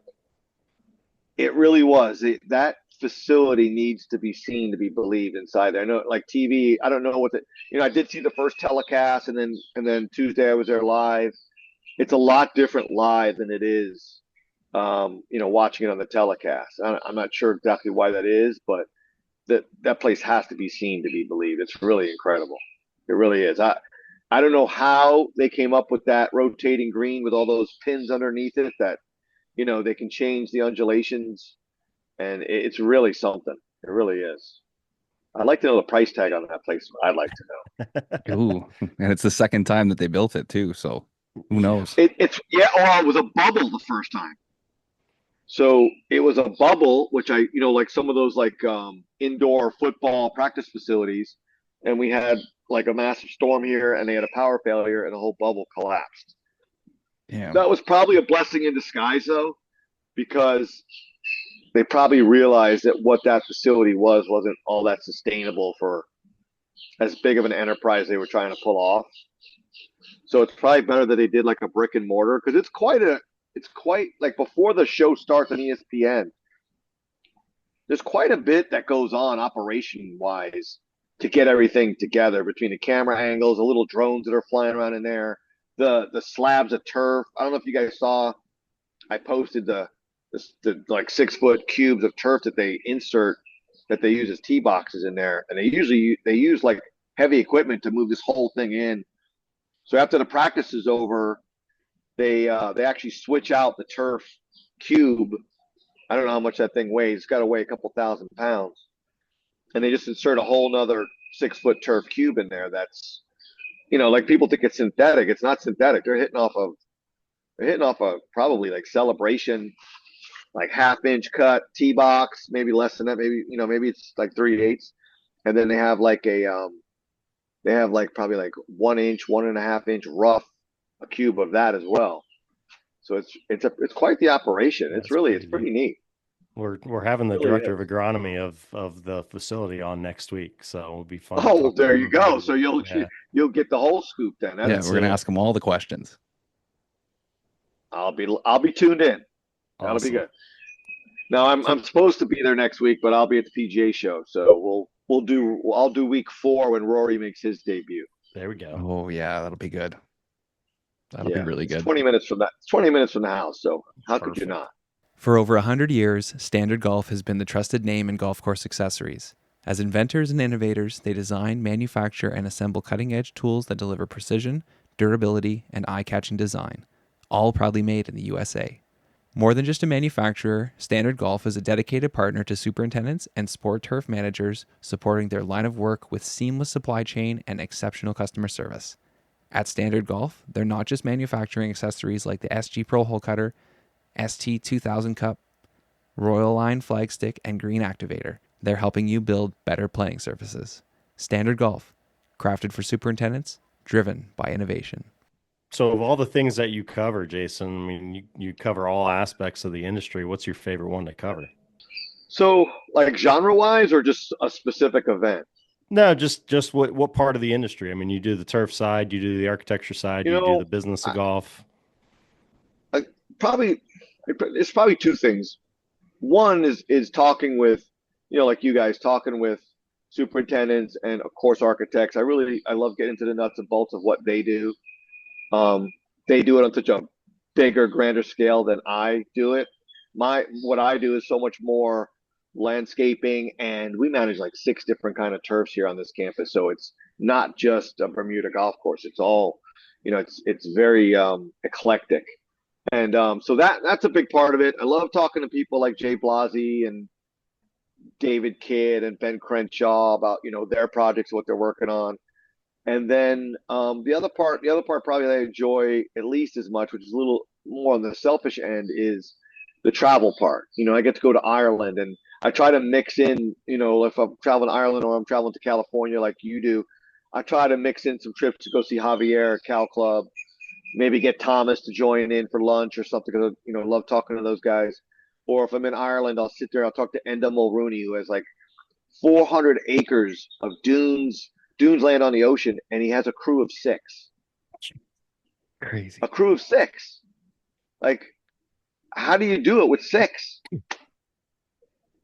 It really was. That facility needs to be seen to be believed inside there. I know, like TV. I don't know what I did see the first telecast, and then Tuesday I was there live. It's a lot different live than it is, watching it on the telecast. I'm not sure exactly why that is, but that place has to be seen to be believed. It's really incredible. It really is. I don't know how they came up with that rotating green with all those pins underneath it that they can change the undulations, and it's really something. It really is. I'd like to know the price tag on that place. I'd like to know. Ooh, and it's the second time that they built it too, so who knows? It's yeah. Oh, it was a bubble the first time. So it was a bubble, which like some of those like indoor football practice facilities, and we had like a massive storm here, and they had a power failure, and the whole bubble collapsed. Yeah. That was probably a blessing in disguise, though, because they probably realized that what that facility wasn't all that sustainable for as big of an enterprise they were trying to pull off. So it's probably better that they did like a brick and mortar because it's quite like before the show starts on ESPN. There's quite a bit that goes on operation wise to get everything together between the camera angles, the little drones that are flying around in there, the slabs of turf. I don't know if you guys saw. I posted the like 6 foot cubes of turf that they insert that they use as tee boxes in there, and they use like heavy equipment to move this whole thing in. So after the practice is over, they actually switch out the turf cube. I don't know how much that thing weighs. It's got to weigh a couple thousand pounds, and they just insert a whole nother 6 foot turf cube in there. That's like people think it's synthetic. It's not synthetic. They're hitting off of probably like celebration, like half-inch cut tee box, maybe less than that. Maybe it's like 3/8, and then they have like probably like 1 inch, 1.5 inch rough a cube of that as well. So it's quite the operation. That's It's pretty pretty neat. neat. We're having It the really director of is. agronomy of the facility on next week, so it'll be fun to Oh, well, talk to there him you about go. it. So you'll Yeah, you'll get the whole scoop then. Yeah, that's we're gonna it. ask them all the questions. I'll be tuned in. That'll be Awesome. good. Now I'm So I'm supposed to be there next week, but I'll be at the PGA show, so I'll do week 4 when Rory makes his debut. There we go. Oh yeah, that'll be good. That'll be Yeah, really it's good. 20 minutes from that. It's 20 minutes from the house. So how could you Perfect. not? For over 100 years, Standard Golf has been the trusted name in golf course accessories. As inventors and innovators, they design, manufacture, and assemble cutting-edge tools that deliver precision, durability, and eye-catching design, all proudly made in the USA. More than just a manufacturer, Standard Golf is a dedicated partner to superintendents and sport turf managers, supporting their line of work with seamless supply chain and exceptional customer service. At Standard Golf, they're not just manufacturing accessories like the SG Pro Hole Cutter, ST 2000 Cup, Royal Line Flagstick, and Green Activator. They're helping you build better playing surfaces. Standard Golf, crafted for superintendents, driven by innovation. So of all the things that you cover, Jason, I mean, you cover all aspects of the industry. What's your favorite one to cover? So like genre wise or just a specific event? No, just what part of the industry? I mean, you do the turf side, you do the architecture side, You you do know, the business of I, golf. I probably it's probably two things. One is talking with, like you guys talking with superintendents and of course architects. I love getting into the nuts and bolts of what they do. Um, they do it on such a bigger, grander scale than I do it. What I do is so much more landscaping, and we manage like 6 different kind of turfs here on this campus. So it's not just a Bermuda golf course. It's all, it's very eclectic. And so that's a big part of it. I love talking to people like Jay Blasi and David Kidd and Ben Crenshaw about their projects, what they're working on. And then the other part probably that I enjoy at least as much, which is a little more on the selfish end, is the travel part. I get to go to Ireland, and I try to mix in, if I'm traveling to Ireland or I'm traveling to California like you do, I try to mix in some trips to go see Javier at Cal Club, maybe get Thomas to join in for lunch or something because I love talking to those guys. Or if I'm in Ireland, I'll sit there, I'll talk to Enda Mulrooney, who has like 400 acres of dunes land on the ocean, and he has a crew of 6. Crazy. A crew of 6. Like, how do you do it with 6?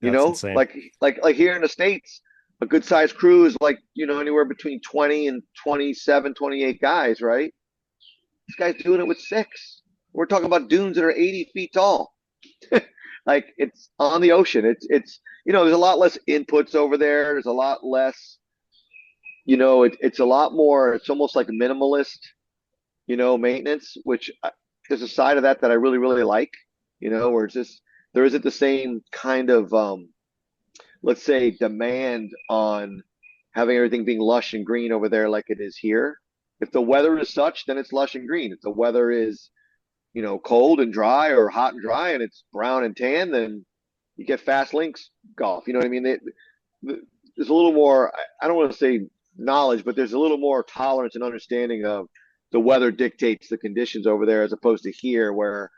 That's insane. Like here in the States, a good sized crew is like, anywhere between 20 and 27, 28 guys, right? This guy's doing it with 6. We're talking about dunes that are 80 feet tall. Like, it's on the ocean. It's there's a lot less inputs over there. There's a lot less, it's a lot more, it's almost like minimalist, maintenance, which there's a side of that I really, really like, where it's just, there isn't the same kind of, let's say, demand on having everything being lush and green over there like it is here. If the weather is such, then it's lush and green. If the weather is, cold and dry or hot and dry and it's brown and tan, then you get fast links golf. You know what I mean? There's a little more, I don't want to say knowledge, but there's a little more tolerance and understanding of the weather dictates the conditions over there as opposed to here where,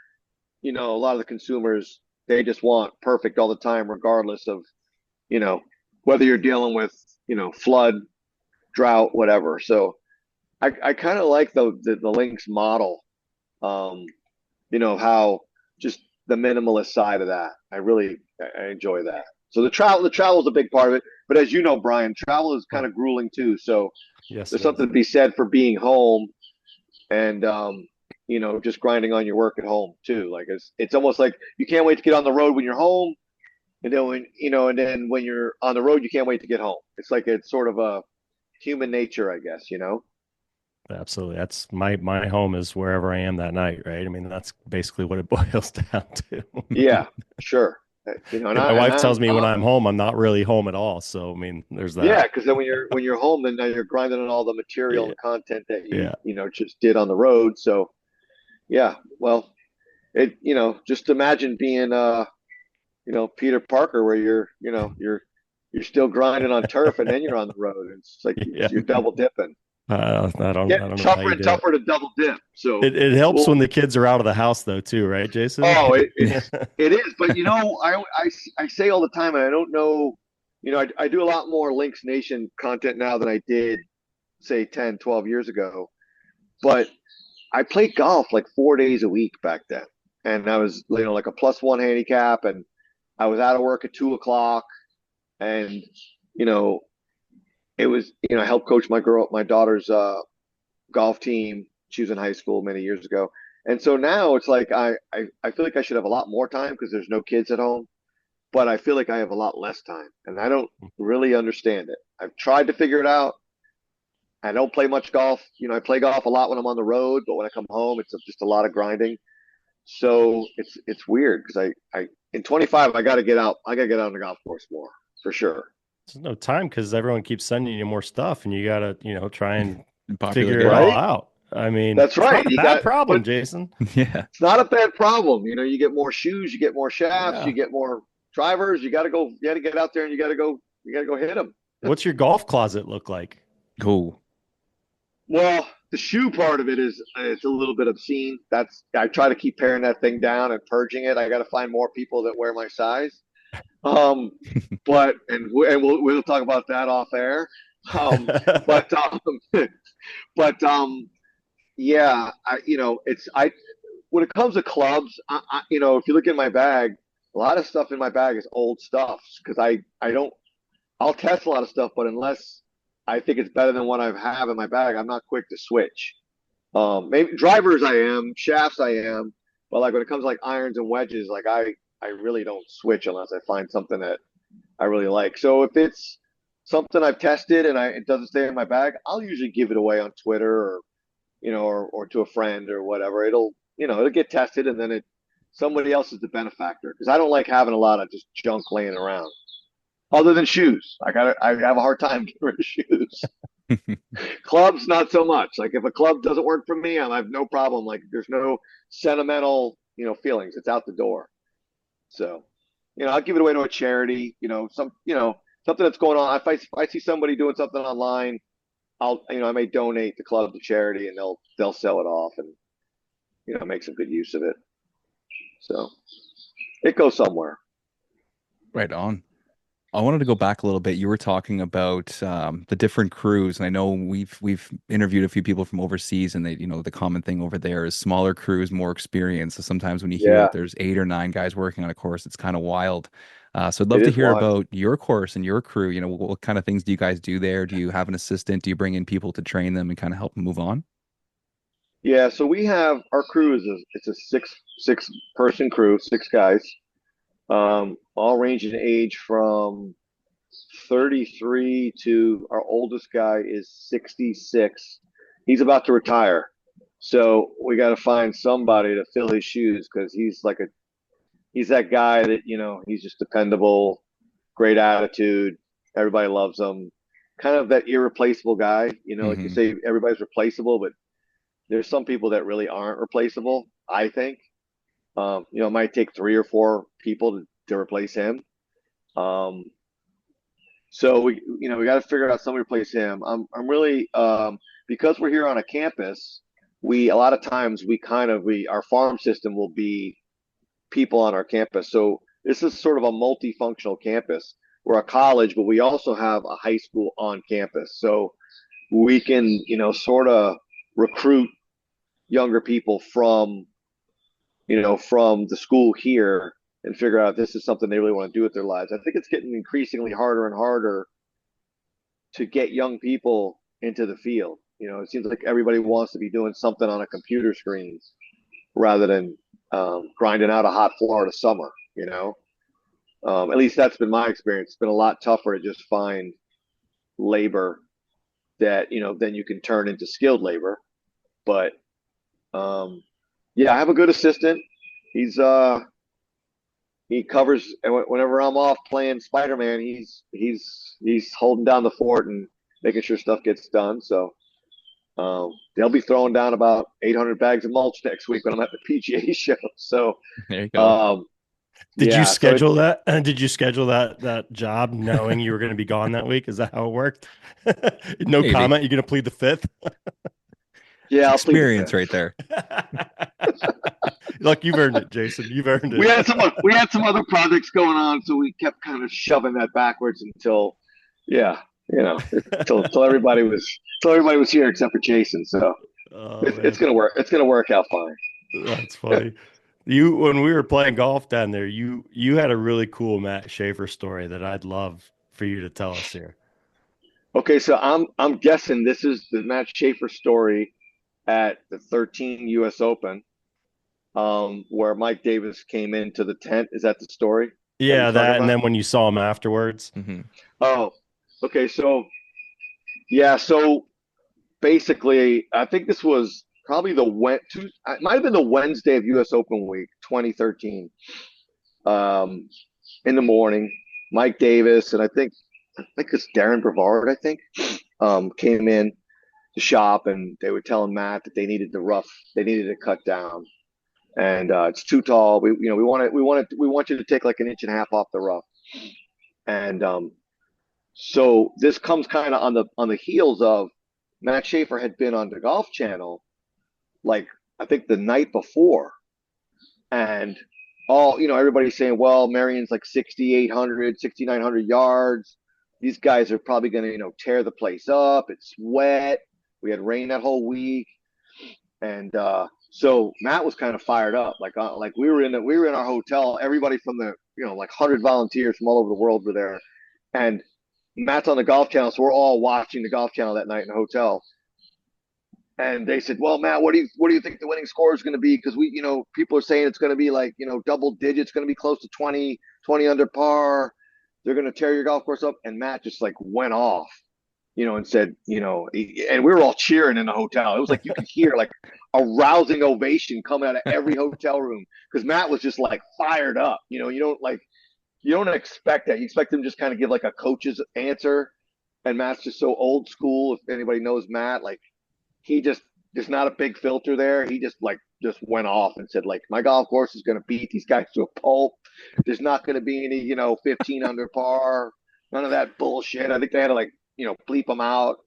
a lot of the consumers, they just want perfect all the time, regardless of, whether you're dealing with, flood, drought, whatever. So I kind of like the links model. How just the minimalist side of that. I enjoy that. So the travel is a big part of it. But as you know, Brian, travel is kind of grueling too. So Yes, there's something to be said for being home and just grinding on your work at home too. Like it's almost like you can't wait to get on the road when you're home, and then when you're on the road, you can't wait to get home. It's like it's sort of a human nature, I guess. absolutely. That's my home is wherever I am that night, right? I mean, that's basically what it boils down to. Yeah, sure. And My wife tells me when I'm home, I'm not really home at all. So I mean, there's that. Yeah, because then when you're home, then now you're grinding on all the material Yeah. and content that Yeah. just did on the road. So yeah, well, just imagine being Peter Parker, where you're still grinding on turf and then you're on the road. It's like Yeah. you're double dipping. I don't Getting know how tougher you and do tougher to double dip. So it helps well, when the kids are out of the house though, too, right, Jason? oh, it is. But I say all the time, and I don't know. I do a lot more Links Nation content now than I did, say, 10, 12 years ago. But I played golf like 4 days a week back then. And I was, like a +1 handicap, and I was out of work at 2 o'clock. And, it was, I helped coach my daughter's golf team. She was in high school many years ago. And so now it's like I feel like I should have a lot more time because there's no kids at home, but I feel like I have a lot less time and I don't really understand it. I've tried to figure it out. I don't play much golf. I play golf a lot when I'm on the road, but when I come home, it's just a lot of grinding. So it's weird because I in 25 I got to get out. I got to get out on the golf course more for sure. There's no time because everyone keeps sending you more stuff, and you got to, try and Popular figure it guy. all Right? out. I mean, That's it's right. not a You bad got, problem, but Jason. Yeah. it's not a bad problem. You get more shoes, you get more shafts, Yeah. you get more drivers. You got to go. You got to get out there and You got to go hit them. What's your golf closet look like? Cool. Well, the shoe part of it is it's a little bit obscene. I try to keep paring that thing down and purging it. I got to find more people that wear my size. Um, but we'll talk about that off air. But but yeah, it's I when it comes to clubs, if you look in my bag, a lot of stuff in my bag is old stuff because I don't I'll test a lot of stuff, but unless I think it's better than what I have in my bag, I'm not quick to switch. Maybe drivers I am, shafts I am, but like when it comes to like irons and wedges, like I really don't switch unless I find something that I really like. So if it's something I've tested and it doesn't stay in my bag, I'll usually give it away on Twitter or or to a friend or whatever. It'll get tested and then somebody else is the benefactor because I don't like having a lot of just junk laying around. Other than shoes, I have a hard time getting rid of shoes. Clubs, not so much. Like if a club doesn't work for me, I have no problem. Like there's no sentimental, feelings. It's out the door. So, I'll give it away to a charity. Something that's going on. If I see somebody doing something online, I may donate the club to charity, and they'll sell it off and make some good use of it. So it goes somewhere. Right on. I wanted to go back a little bit. You were talking about the different crews, and I know we've interviewed a few people from overseas, and the common thing over there is smaller crews, more experience. So sometimes when you hear Yeah, that there's 8 or 9 guys working on a course, it's kind of wild. So I'd love it to is hear wild. about your course and your crew. What kind of things do you guys do there? Do you have an assistant? Do you bring in people to train them and kind of help them move on? Yeah, so we have our crew it's a six person crew, 6 guys, all range in age from 33 to our oldest guy is 66. He's about to retire. So we got to find somebody to fill his shoes because he's that guy that, he's just dependable, great attitude. Everybody loves him. Kind of that irreplaceable guy, like you Hmm. say, everybody's replaceable, but there's some people that really aren't replaceable, I think. It might take 3 or 4 people to replace him. Um, So we got to figure out somebody to replace him. I'm really because we're here on a campus. A lot of times our farm system will be people on our campus. So this is sort of a multifunctional campus. We're a college, but we also have a high school on campus. So we can sort of recruit younger people from the school here and figure out if this is something they really want to do with their lives. I think it's getting increasingly harder and harder to get young people into the field. It seems like everybody wants to be doing something on a computer screen rather than grinding out a hot Florida summer. At least that's been my experience. It's been a lot tougher to just find labor that then you can turn into skilled labor. But yeah, I have a good assistant. He's he covers whenever I'm off playing Spider-Man. He's holding down the fort and making sure stuff gets done. So they'll be throwing down about 800 bags of mulch next week when I'm at the PGA show. So There you go. um, Did you yeah, so schedule that? Did you schedule that job knowing you were going to be gone that week? Is that how it worked? No Maybe. comment. You're going to plead the fifth. yeah, It's I'll plead the experience fifth. right there. Look, you've earned it, Jason. You've earned it. We had some other projects going on, so we kept kind of shoving that backwards until yeah, until everybody was here except for Jason. So Oh it's man, gonna work. It's gonna work out fine. that's funny. When we were playing golf down there, you had a really cool Matt Schaefer story that I'd love for you to tell us here. Okay, so I'm guessing this is the Matt Schaefer story at the 13 U.S. Open, where Mike Davis came into the tent. Is that the story that you're Yeah, talking that, and about? then when you saw him afterwards. Hmm. Oh, okay. So yeah, so basically, I think this was probably it might have been the Wednesday of U.S. Open week, 2013. Um, in the morning, Mike Davis and I think it's Darren Brevard, I think, came in the shop and they were telling Matt that they needed to cut down, and it's too tall. We want you to take like an inch and a half off the rough, and so this comes kind of on the heels of Matt Schaefer had been on the Golf Channel, like I think the night before, and everybody's saying, well, Marion's like 6,800, 6,900 yards. These guys are probably going to tear the place up. It's wet. We had rain that whole week. And so Matt was kind of fired up. Like we were in our hotel. Everybody from the like 100 volunteers from all over the world were there, and Matt's on the Golf Channel, so we're all watching the Golf Channel that night in the hotel. And they said, "Well, Matt, what do you think the winning score is going to be? Because people are saying it's going to be like double digits, going to be close to 20 under par. They're going to tear your golf course up." And Matt just like went off, and said, and we were all cheering in the hotel. It was like you could hear like a rousing ovation coming out of every hotel room because Matt was just like fired up. You don't expect that. You expect him to just kind of give like a coach's answer, and Matt's just so old school. If anybody knows Matt, like he just there's not a big filter there. He just went off and said like my golf course is going to beat these guys to a pulp. There's not going to be any 15 under par, none of that bullshit. I think they had to like bleep them out.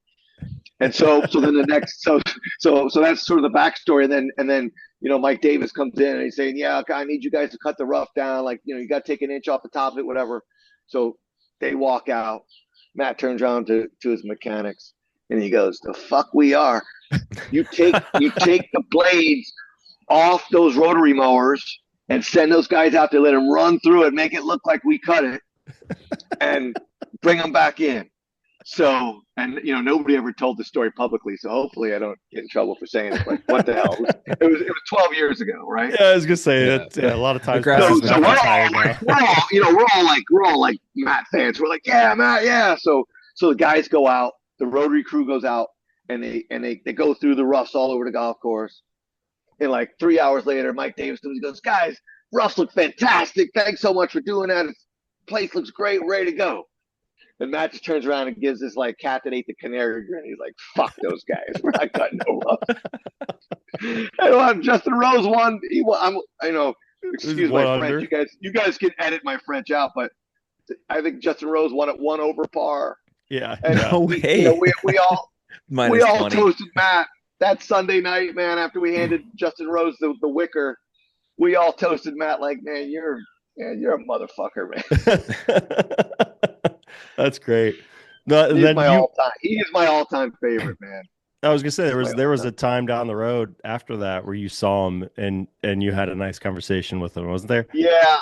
And so then the next so that's sort of the backstory. And then Mike Davis comes in and he's saying, yeah, I need you guys to cut the rough down. Like you got to take an inch off the top of it, whatever. So they walk out. Matt turns around to his mechanics and he goes, "The fuck we are. You take the blades off those rotary mowers and send those guys out there, let them run through it, make it look like we cut it, and bring them back in." So, and nobody ever told the story publicly, so hopefully I don't get in trouble for saying it. But what the hell? It was 12 years ago, right? Yeah, I was gonna say that. Yeah, a lot of times. grass So, has been so we're cut. all like Matt fans. We're like, yeah, Matt, yeah. So the guys go out, the rotary crew goes out, and they go through the roughs all over the golf course. And like 3 hours later, Mike Davis comes and goes, "Guys, roughs look fantastic. Thanks so much for doing that. The place looks great. We're ready to go." And Matt just turns around and gives this like cat that ate the canary grin. He's like, "Fuck those guys. We're not cutting no rough." And Justin Rose won. He won. Excuse my French. You guys can edit my French out, but I think Justin Rose won at one over par. Yeah. And No way. we all Minus 20. toasted Matt that Sunday night, man. After we handed Justin Rose the wicker, we all toasted Matt like, "Man, you're a motherfucker, man." That's great. No, He then is my all-time favorite, man. I was gonna say there was all-time. a time down the road after that where you saw him and you had a nice conversation with him, wasn't there? Yeah,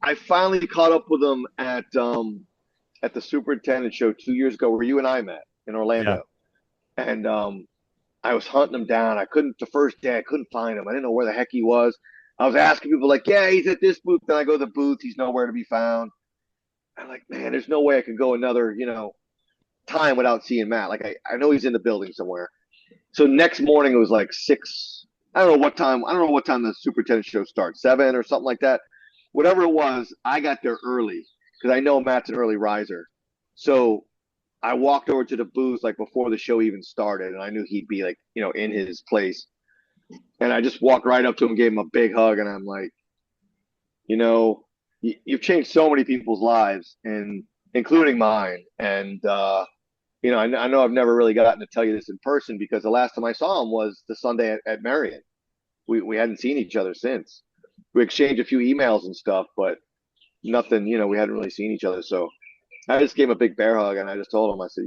I finally caught up with him at the superintendent show 2 years ago, where you and I met in Orlando, and I was hunting him down. The first day I couldn't find him. I didn't know where the heck he was. I was asking people like, "Yeah, he's at this booth." Then I go to the booth, he's nowhere to be found. I'm like, man, there's no way I can go another time without seeing Matt. Like I know he's in the building somewhere. So next morning it was like 6. I don't know what time. I don't know what time the superintendent show starts. 7 or something like that. Whatever it was, I got there early because I know Matt's an early riser. So I walked over to the booth like before the show even started, and I knew he'd be like in his place. And I just walked right up to him, gave him a big hug, and I'm like, you've changed so many people's lives, and including mine. And I know I've never really gotten to tell you this in person because the last time I saw him was the Sunday at Marion. We hadn't seen each other since. We exchanged a few emails and stuff, but nothing. We hadn't really seen each other. So I just gave him a big bear hug, and I just told him, I said,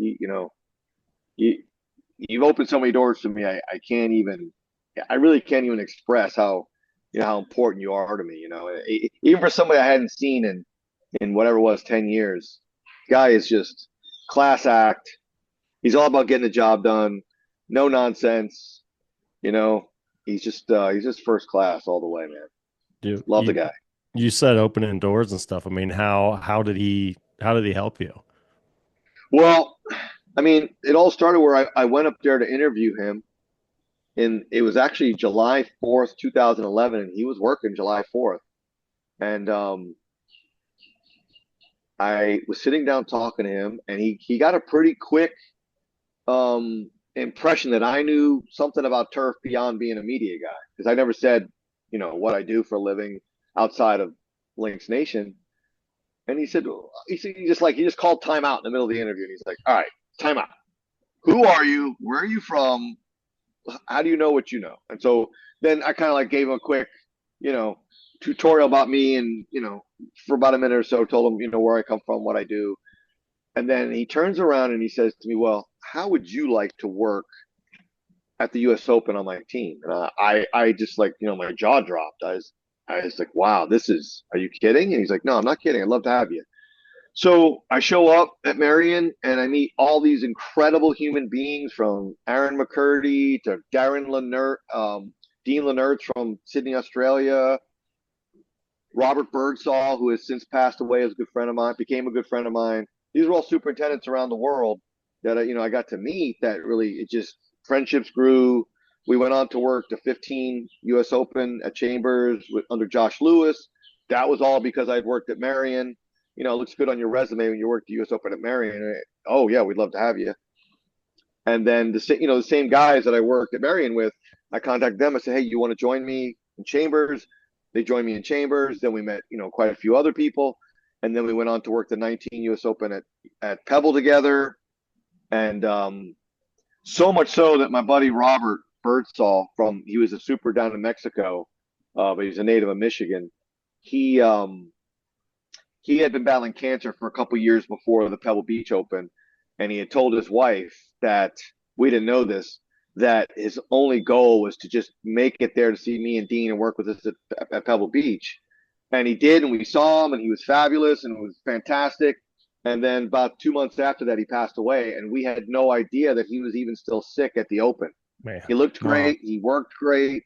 you've opened so many doors to me. I really can't even express how important you are to me. Even for somebody I hadn't seen in whatever it was 10 years. Guy is just class act, He's all about getting the job done, no nonsense. You know, he's just first class all the way, man. You Love the you guy. you said opening doors and stuff. I mean, how did he help you? Well, I mean, it all started where I went up there to interview him, and it was actually July 4th, 2011, and he was working July 4th. And I was sitting down talking to him, and he got a pretty quick impression that I knew something about turf beyond being a media guy, because I never said, what I do for a living outside of Lynx Nation. And he just called timeout in the middle of the interview, and he's like, "All right, timeout. Who are you? Where are you from? How do you know what you know?" And so then I kind of like gave him a quick, you know, tutorial about me, and for about a minute or so, told him, where I come from, what I do. And then he turns around and he says to me, "Well, how would you like to work at the U.S. Open on my team?" And I just like, my jaw dropped. I was like, "Wow, are you kidding?" And he's like, "No, I'm not kidding. I'd love to have you." So I show up at Marion and I meet all these incredible human beings, from Aaron McCurdy to Dean Lennert from Sydney, Australia, Robert Birdsall, who has since passed away, is a good friend of mine, became a good friend of mine. These are all superintendents around the world that I got to meet. That really, it just, friendships grew. We went on to work the 15 U.S. Open at Chambers under Josh Lewis. That was all because I'd worked at Marion. It looks good on your resume when you worked the U.S. Open at Marion. Oh yeah, we'd love to have you. And then the same guys that I worked at Marion with, I contacted them. I said, "Hey, you want to join me in Chambers?" They joined me in Chambers. Then we met, quite a few other people, and then we went on to work the 19 U.S. Open at Pebble together. And so much so that my buddy Robert Birdsall, he was a super down in Mexico, but he's a native of Michigan. He he had been battling cancer for a couple years before the Pebble Beach Open, and he had told his wife that, we didn't know this, that his only goal was to just make it there to see me and Dean and work with us at Pebble Beach. And he did, and we saw him, and he was fabulous, and it was fantastic. And then about 2 months after that, he passed away, and we had no idea that he was even still sick at the Open. Man, He looked wow. great, he worked great,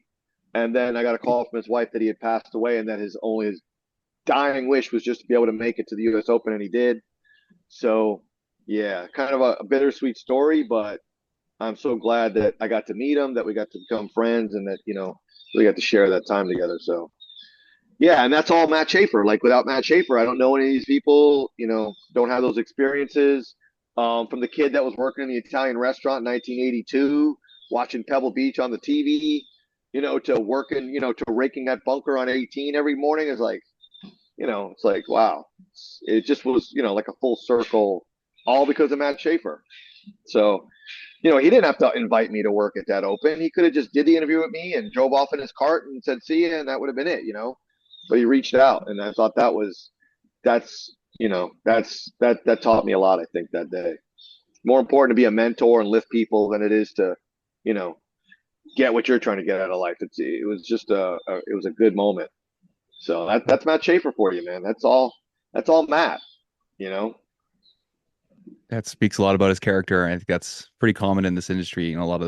and then I got a call from his wife that he had passed away, and that his dying wish was just to be able to make it to the U.S. Open, and he did. So, yeah, kind of a bittersweet story, but I'm so glad that I got to meet him, that we got to become friends, and that we got to share that time together. So, yeah, and that's all Matt Schaefer. Like, without Matt Schaefer, I don't know any of these people. Don't have those experiences. From the kid that was working in the Italian restaurant in 1982, watching Pebble Beach on the TV, to working, to raking that bunker on 18 every morning, is like, it's like, wow. It just was, like a full circle, all because of Matt Schaefer. So, he didn't have to invite me to work at that Open. He could have just did the interview with me and drove off in his cart and said, "See you," and that would have been it. But he reached out, and I thought that taught me a lot, I think, that day. More important to be a mentor and lift people than it is to, you know, get what you're trying to get out of life. It was just it was a good moment. So that's Matt Schaefer for you, man. That's all Matt, you know. That speaks a lot about his character. I think that's pretty common in this industry. A lot of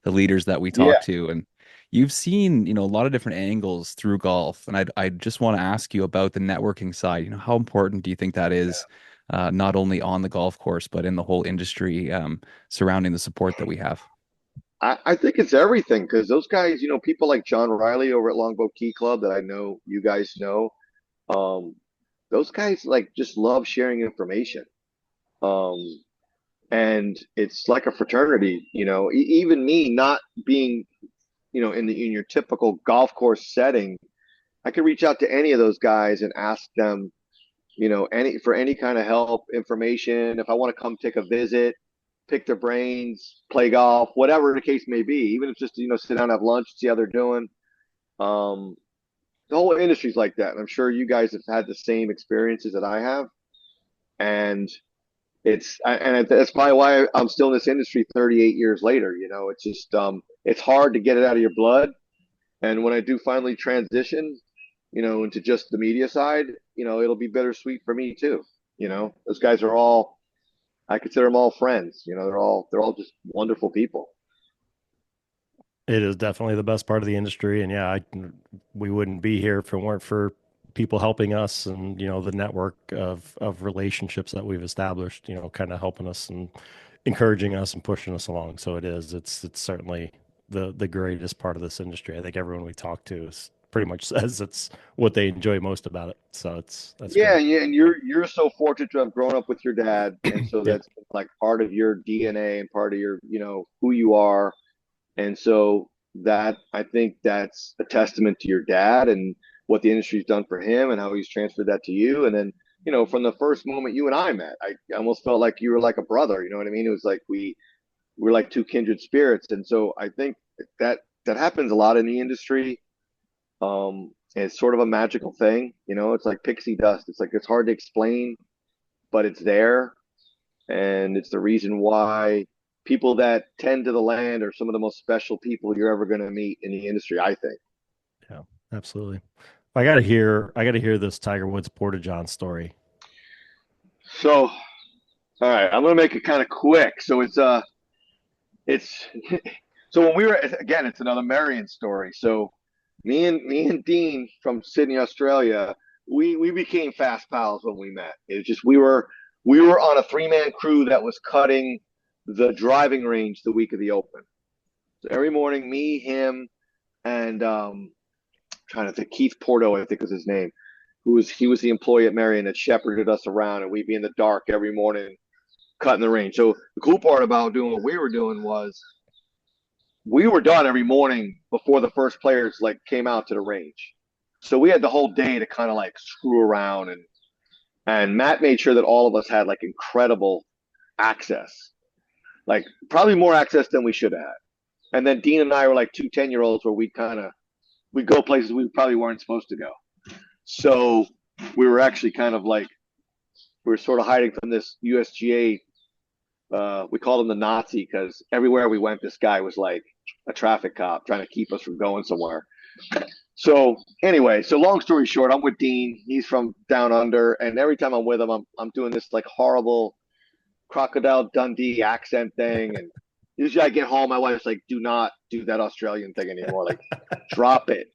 the leaders that we Yeah. talk to, and you've seen, a lot of different angles through golf. And I just want to ask you about the networking side. How important do you think that is, not only on the golf course, but in the whole industry, surrounding the support that we have? I think it's everything, because those guys, people like John Riley over at Longboat Key Club that I know you guys know, um, those guys like just love sharing information. Um, and it's like a fraternity, even me not being, in your typical golf course setting, I could reach out to any of those guys and ask them, any kind of help, information. If I want to come take a visit, pick their brains, play golf, whatever the case may be, even if it's just, sit down, have lunch, see how they're doing. Um, the whole industry's like that. And I'm sure you guys have had the same experiences that I have. And that's probably why I'm still in this industry 38 years later. It's just, it's hard to get it out of your blood. And when I do finally transition, into just the media side, it'll be bittersweet for me too. Those guys are all, I consider them all friends. They're all just wonderful people. It is definitely the best part of the industry. And yeah, we wouldn't be here if it weren't for people helping us and, the network of relationships that we've established, kind of helping us and encouraging us and pushing us along. So it's certainly the greatest part of this industry. I think everyone we talk to is pretty much says it's what they enjoy most about it. So that's Yeah, great. yeah, and you're so fortunate to have grown up with your dad, and so Yeah. that's like part of your DNA and part of your, who you are. And so that I think that's a testament to your dad and what the industry's done for him and how he's transferred that to you. And then, from the first moment you and I met, I almost felt like you were like a brother. You know what I mean? It was like we're like two kindred spirits. And so I think that happens a lot in the industry. It's sort of a magical thing. It's like pixie dust. It's like it's hard to explain, but it's there, and it's the reason why people that tend to the land are some of the most special people you're ever going to meet in the industry, I think. Yeah, absolutely. I gotta hear this Tiger Woods Porta John story. So, all right, I'm going to make it kind of quick. So it's so when we were, again, it's another Marion story. So me and Dean from Sydney, Australia, we became fast pals when we met. It was just we were on a 3-man crew that was cutting the driving range the week of the Open. So every morning, me, him, and trying to think, Keith Porto, I think was his name, he was the employee at Marion that shepherded us around, and we'd be in the dark every morning cutting the range. So the cool part about doing what we were doing was we were done every morning before the first players like came out to the range. So we had the whole day to kind of like screw around, and Matt made sure that all of us had like incredible access, like probably more access than we should have had. And then Dean and I were like 2 10-year-olds where we'd go places we probably weren't supposed to go. So we were actually kind of like we were sort of hiding from this USGA. We called him the Nazi because everywhere we went, this guy was like a traffic cop trying to keep us from going somewhere. So anyway, so long story short, I'm with Dean. He's from down under, and every time I'm with him, I'm doing this like horrible Crocodile Dundee accent thing. And usually I get home, my wife's like, "Do not do that Australian thing anymore. Like, drop it."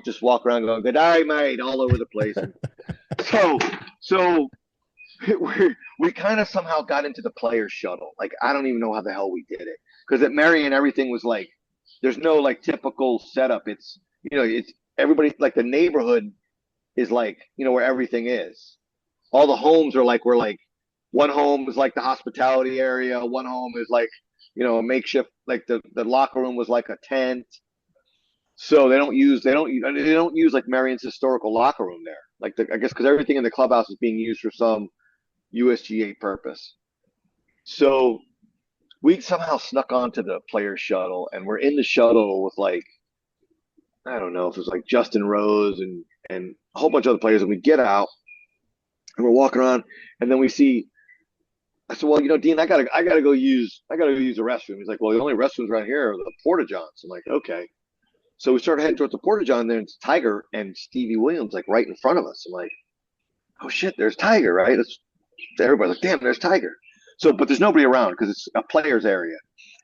Just walk around going, "Good day, mate," all over the place. And so we kind of somehow got into the players shuttle. Like I don't even know how the hell we did it because at Marion everything was like there's no like typical setup. It's everybody like the neighborhood is like where everything is. All the homes are like we're like one home is like the hospitality area. One home is like a makeshift like the locker room was like a tent. So they don't use like Marion's historical locker room there. Like I guess because everything in the clubhouse is being used for some USGA purpose. So we somehow snuck onto the player shuttle, and we're in the shuttle with like I don't know if it was like Justin Rose and a whole bunch of other players. And we get out and we're walking around, and then we see. I said, "Well, Dean, I gotta go use the restroom." He's like, "Well, the only restrooms around here are the Porta Johns." I'm like, "Okay." So we started heading towards the Porta John. There, and it's Tiger and Stevie Williams like right in front of us. I'm like, "Oh shit, there's Tiger, right?" Everybody's like, "Damn, there's Tiger." So, but there's nobody around because it's a player's area.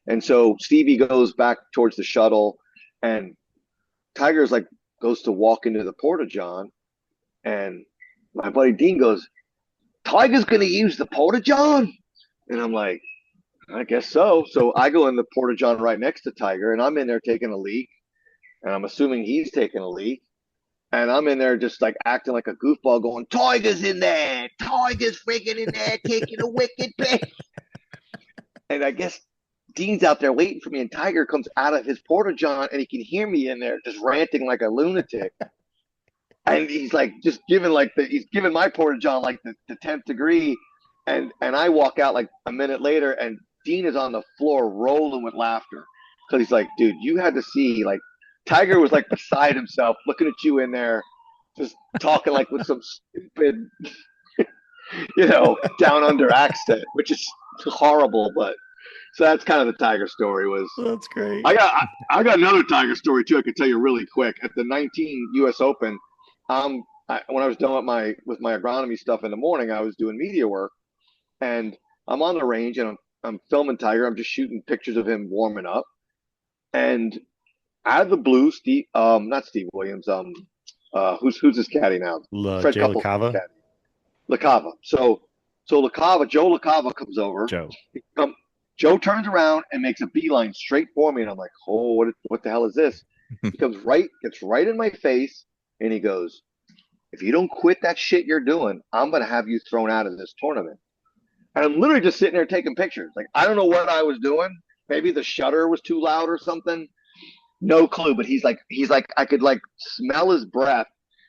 And so Stevie goes back towards the shuttle, and Tiger's like goes to walk into the Porta John, and my buddy Dean goes, "Tiger's gonna use the Porta John," and I'm like, "I guess so." So I go in the Porta John right next to Tiger, and I'm in there taking a leak, and I'm assuming he's taking a leak. And I'm in there just like acting like a goofball going, "Tiger's in there. Tiger's freaking in there taking a wicked piss." And I guess Dean's out there waiting for me, and Tiger comes out of his Porta John, and he can hear me in there just ranting like a lunatic. And he's like just giving he's giving my Porta John like the 10th degree. And I walk out like a minute later, and Dean is on the floor rolling with laughter because he's like, "Dude, you had to see like Tiger was like beside himself looking at you in there, just talking like with some stupid, down under accent, which is horrible." But so that's kind of the Tiger story. Was That's great. I got another Tiger story too. I could tell you really quick. At the 19 U.S. Open, when I was done with my agronomy stuff in the morning, I was doing media work, and I'm on the range and I'm filming Tiger. I'm just shooting pictures of him warming up. And out of the blue, not Steve Williams, who's his caddy now? Fred Jay Couples' LaCava? caddy. LaCava. So Joe LaCava comes over. Joe. Joe turns around and makes a beeline straight for me, and I'm like, oh, what the hell is this? He gets right in my face, and he goes, if you don't quit that shit you're doing, I'm gonna have you thrown out of this tournament. And I'm literally just sitting there taking pictures. Like, I don't know what I was doing. Maybe the shutter was too loud or something. No clue. But he's like, I could like smell his breath.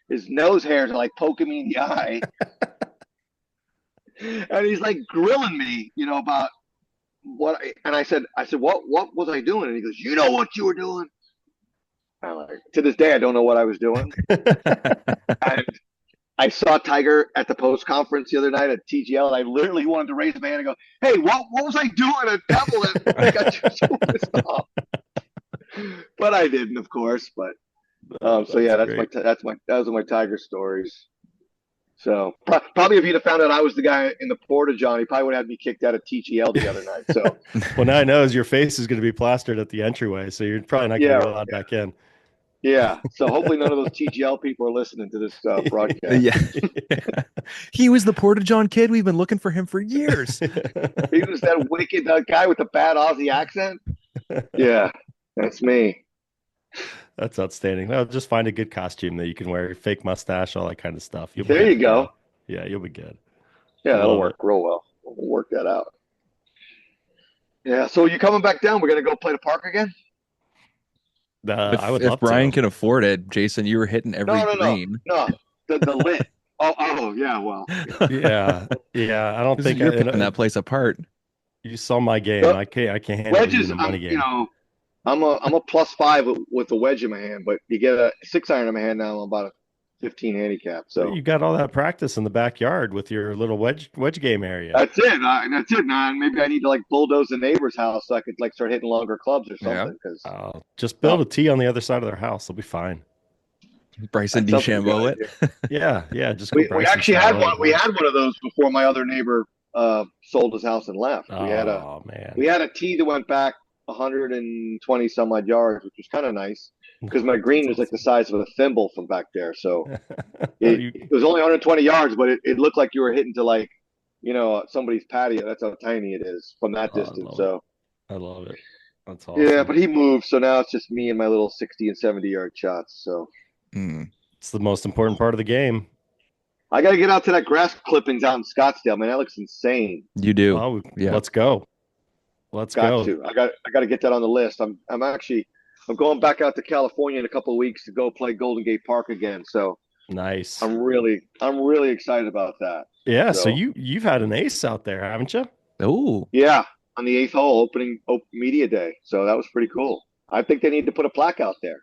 His nose hairs are like poking me in the eye. And he's like grilling me, about what. And I said, what was I doing? And he goes, you know what you were doing? And I'm like, to this day, I don't know what I was doing. And I saw Tiger at the post conference the other night at TGL, and I literally wanted to raise my hand and go, "Hey, what was I doing at Devil that got you so pissed off?" But I didn't, of course. But so yeah, those are my Tiger stories. So probably if you'd have found out I was the guy in the porta john, he probably would have had me kicked out of TGL the other night. So well, now I know your face is going to be plastered at the entryway, so you're probably not going to be allowed back in. Yeah, so hopefully none of those TGL people are listening to this broadcast. Yeah. He was the Porta John kid. We've been looking for him for years. He was that wicked guy with the bad Aussie accent. Yeah, that's me. That's outstanding. Well, just find a good costume that you can wear, fake mustache, all that kind of stuff. There you go. Yeah, you'll be good. Yeah, that'll work real well. We'll work that out. Yeah, so you coming back down? We're going to go play the park again? I would love if Brian to. can afford it, Jason, you were hitting every green. No, the lit. Oh, yeah. Well, yeah. I don't think you're picking that place apart. You saw my game. I can't handle wedges. the money game. I'm a +5 with a wedge in my hand, but you get a 6-iron in my hand now. I'm about a 15 handicap. So you got all that practice in the backyard with your little wedge game area. That's it. That's it. Now maybe I need to like bulldoze the neighbor's house so I could like start hitting longer clubs or something. Because just build a tee on the other side of their house. They'll be fine. Bryson DeChambeau it. Yeah. Just we actually had one. We had one of those before my other neighbor sold his house and left. We had a tee that went back 120 some odd yards, which was kind of nice because my green was like the size of a thimble from back there. So it was only 120 yards, but it looked like you were hitting to like, somebody's patio. That's how tiny it is from that distance. I love it. That's awesome. Yeah, but he moved, so now it's just me and my little 60 and 70-yard shots. So it's the most important part of the game. I got to get out to that grass clippings out in Scottsdale, man. That looks insane. You do. Oh, yeah. Let's go. I got to get that on the list. I'm going back out to California in a couple of weeks to go play Golden Gate Park again. So nice. I'm really excited about that. Yeah. So you've had an ace out there, haven't you? Oh. Yeah, on the 8th hole, opening media day. So that was pretty cool. I think they need to put a plaque out there.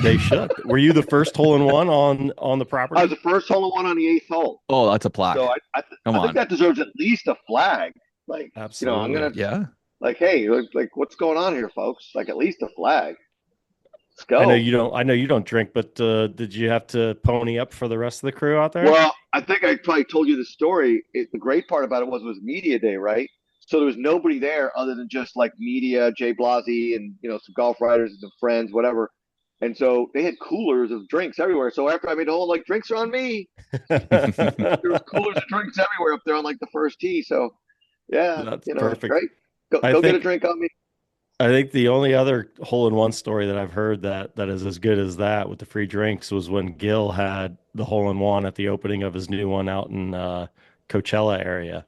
They should. Were you the first hole-in-one on the property? I was the first hole-in-one on the 8th hole. Oh, that's a plaque. So I think that deserves at least a flag. Like, absolutely. I'm gonna. Yeah. Like, hey, like, what's going on here, folks? Like, at least a flag. Let's go. I know you don't drink, but did you have to pony up for the rest of the crew out there? Well, I think I probably told you the story. The great part about it was media day, right? So there was nobody there other than just like media, Jay Blasey, and some golf writers and some friends, whatever. And so they had coolers of drinks everywhere. So after I made the hole, like, drinks are on me. There was coolers of drinks everywhere up there on like the first tee. So yeah, that's perfect. Great. Go get a drink on me. I think the only other hole-in-one story that I've heard that is as good as that with the free drinks was when Gil had the hole-in-one at the opening of his new one out in Coachella area.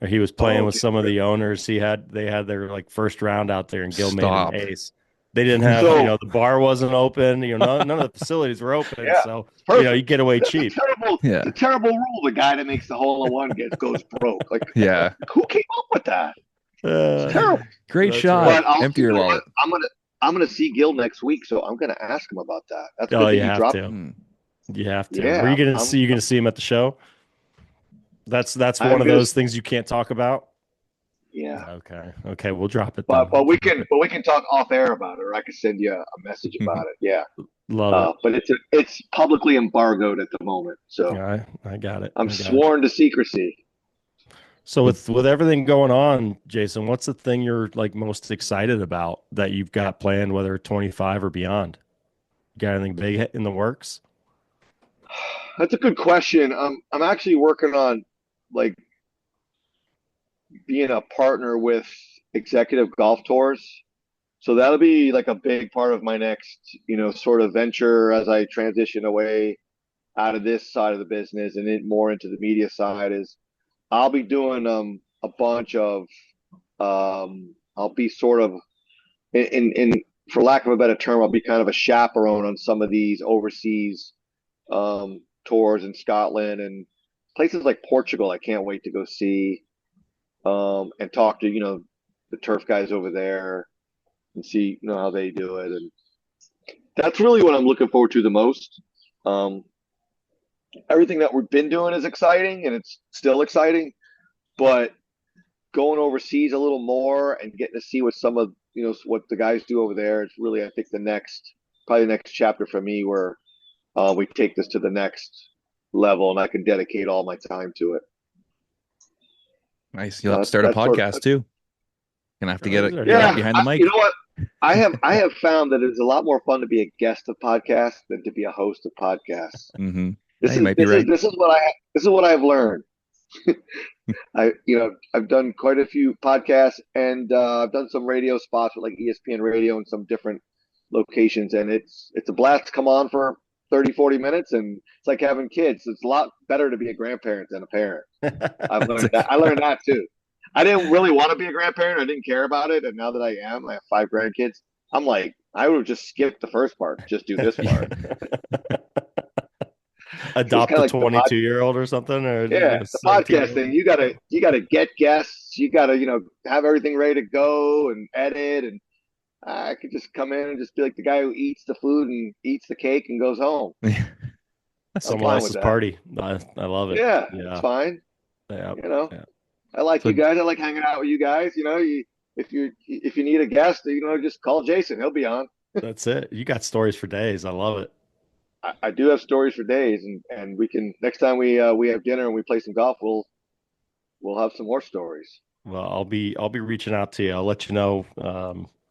He was playing with some of the owners. They had their like first round out there, and Gil made an ace. They didn't have, the bar wasn't open. None of the facilities were open. Yeah, so you get away cheap. It's a terrible rule. The guy that makes the hole-in-one goes broke. Like, who came up with that? It's terrible. Great shot. Empty your wallet. I'm gonna see Gil next week, so I'm gonna ask him about that. That's good. You have to. You have to. Yeah, Are you gonna see him at the show? That's one of those things you can't talk about. Yeah. Okay. We'll drop it. But we can talk off air about it, or I can send you a message about it. Yeah. Love it. But it's publicly embargoed at the moment, so I got it. I'm sworn to secrecy. So with everything going on, Jason, what's the thing you're like most excited about that you've got planned, whether 25 or beyond? You got anything big in the works? That's a good question. I'm actually working on like being a partner with executive golf tours. So that'll be like a big part of my next, sort of venture as I transition away out of this side of the business and it more into the media side is I'll be doing a bunch of I'll be sort of in for lack of a better term, I'll be kind of a chaperone on some of these overseas tours in Scotland and places like Portugal. I can't wait to go see and talk to the turf guys over there and see how they do it. And that's really what I'm looking forward to the most. Um, Everything that we've been doing is exciting and it's still exciting, but going overseas a little more and getting to see what some of what the guys do over there is really I think probably the next chapter for me where we take this to the next level and I can dedicate all my time to it. Nice. You'll have to start a podcast too. Gonna have to get behind the mic. You know what? I have found that it's a lot more fun to be a guest of podcasts than to be a host of podcasts. Mm-hmm. This is what I've learned. I've done quite a few podcasts and I've done some radio spots with like ESPN radio and some different locations, and it's a blast to come on for 30, 40 minutes, and it's like having kids. It's a lot better to be a grandparent than a parent. I've learned that. I learned that too. I didn't really want to be a grandparent. I didn't care about it, and now that I am, I have 5 grandkids. I'm like, I would have just skipped the first part, just do this part. Adopt a 22-year-old or something, or the podcast thing. You gotta get guests. You gotta have everything ready to go and edit. And I could just come in and just be like the guy who eats the food and eats the cake and goes home. Someone else's party. I love it. Yeah, it's fine. Yeah, I like you guys. I like hanging out with you guys. If you need a guest, just call Jason. He'll be on. That's it. You got stories for days. I love it. I do have stories for days, and we can next time we have dinner and we play some golf, we'll have some more stories. Well, I'll be reaching out to you. I'll let you know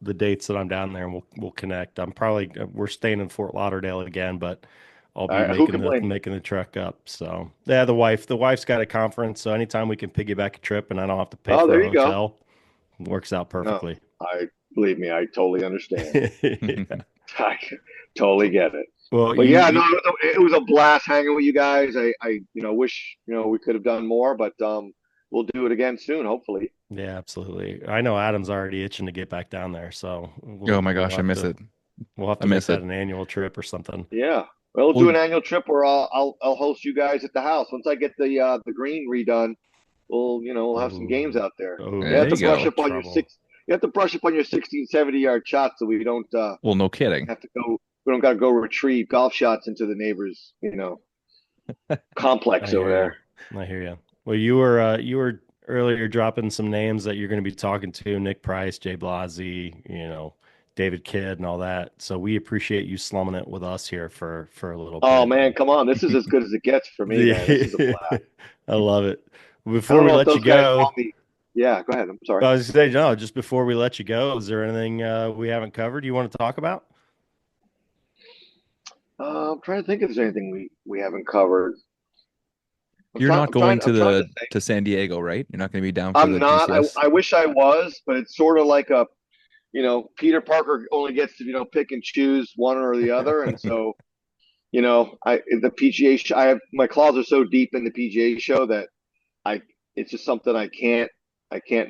the dates that I'm down there, and we'll connect. We're staying in Fort Lauderdale again, but I'll be making the trek up. So yeah, the wife's got a conference, so anytime we can piggyback a trip and I don't have to pay for a hotel, it works out perfectly. No, believe me, I totally understand. I totally get it. Well, it was a blast hanging with you guys. I wish we could have done more, but we'll do it again soon, hopefully. Yeah, absolutely. I know Adam's already itching to get back down there, so oh my gosh, I miss it. We'll have to make that an annual trip or something. Yeah, we'll do an annual trip where I'll host you guys at the house once I get the green redone. We'll have some games out there. You have to brush up on your You have to brush up on your 16, 70-yard shots so we don't. Well, no kidding. Have to go. We don't got to go retrieve golf shots into the neighbor's, complex over there. I hear you. Well, you were earlier dropping some names that you're going to be talking to: Nick Price, Jay Blasi, David Kidd, and all that. So we appreciate you slumming it with us here for a little bit. Oh man, come on! This is as good as it gets for me. Man. This is a blast. I love it. Before we let you go. Yeah, go ahead. I'm sorry. I was going to say, no, just before we let you go, is there anything we haven't covered you want to talk about? I'm trying to think if there's anything we haven't covered. You're not going to San Diego, right? You're not going to be down for the GCS? I wish I was, but it's sort of like Peter Parker only gets to, pick and choose one or the other. And so, the PGA, I have, my claws are so deep in the PGA show that it's just something I can't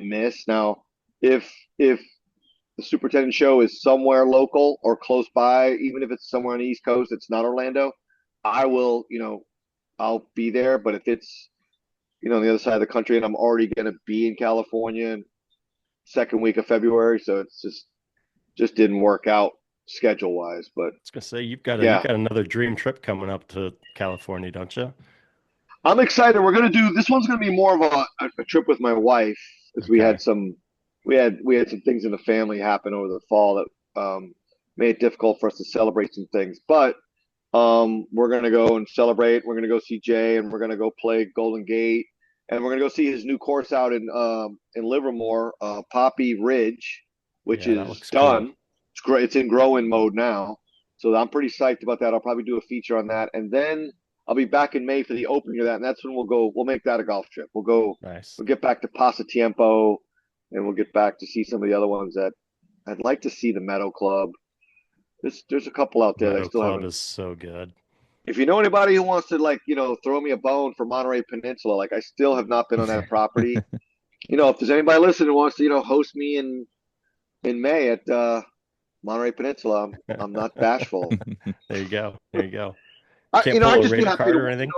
miss. Now, if the superintendent show is somewhere local or close by, even if it's somewhere on the East Coast, it's not Orlando, I will, I'll be there. But if it's, on the other side of the country and I'm already going to be in California in second week of February, so it's just didn't work out schedule wise. But I was going to say, you've got another dream trip coming up to California, don't you? I'm excited. We're going to do, this one's going to be more of a trip with my wife, because we had some things in the family happen over the fall that made it difficult for us to celebrate some things. But we're going to go and celebrate. We're going to go see Jay, and we're going to go play Golden Gate. and we're gonna go see his new course out in Livermore, Poppy Ridge, which Yeah, that is looks cool. done. It's great. It's in growing mode now, so I'm pretty psyched about that. I'll probably do a feature on that, and then I'll be back in May for the opening of that, and that's when we'll go. We'll make that a golf trip. We'll go. Nice. We'll get back to Pasatiempo, and we'll get back to see some of the other ones that I'd like to see. The Meadow Club. There's a couple out there that I Meadow still Club haven't. is so good. If you know anybody who wants to throw me a bone for Monterey Peninsula, like I still have not been on that property. If there's anybody listening who wants to, host me in May at Monterey Peninsula, I'm not bashful. There you go. There you go. I, Can't you know, pull I'd a just be rated happy card to, or anything.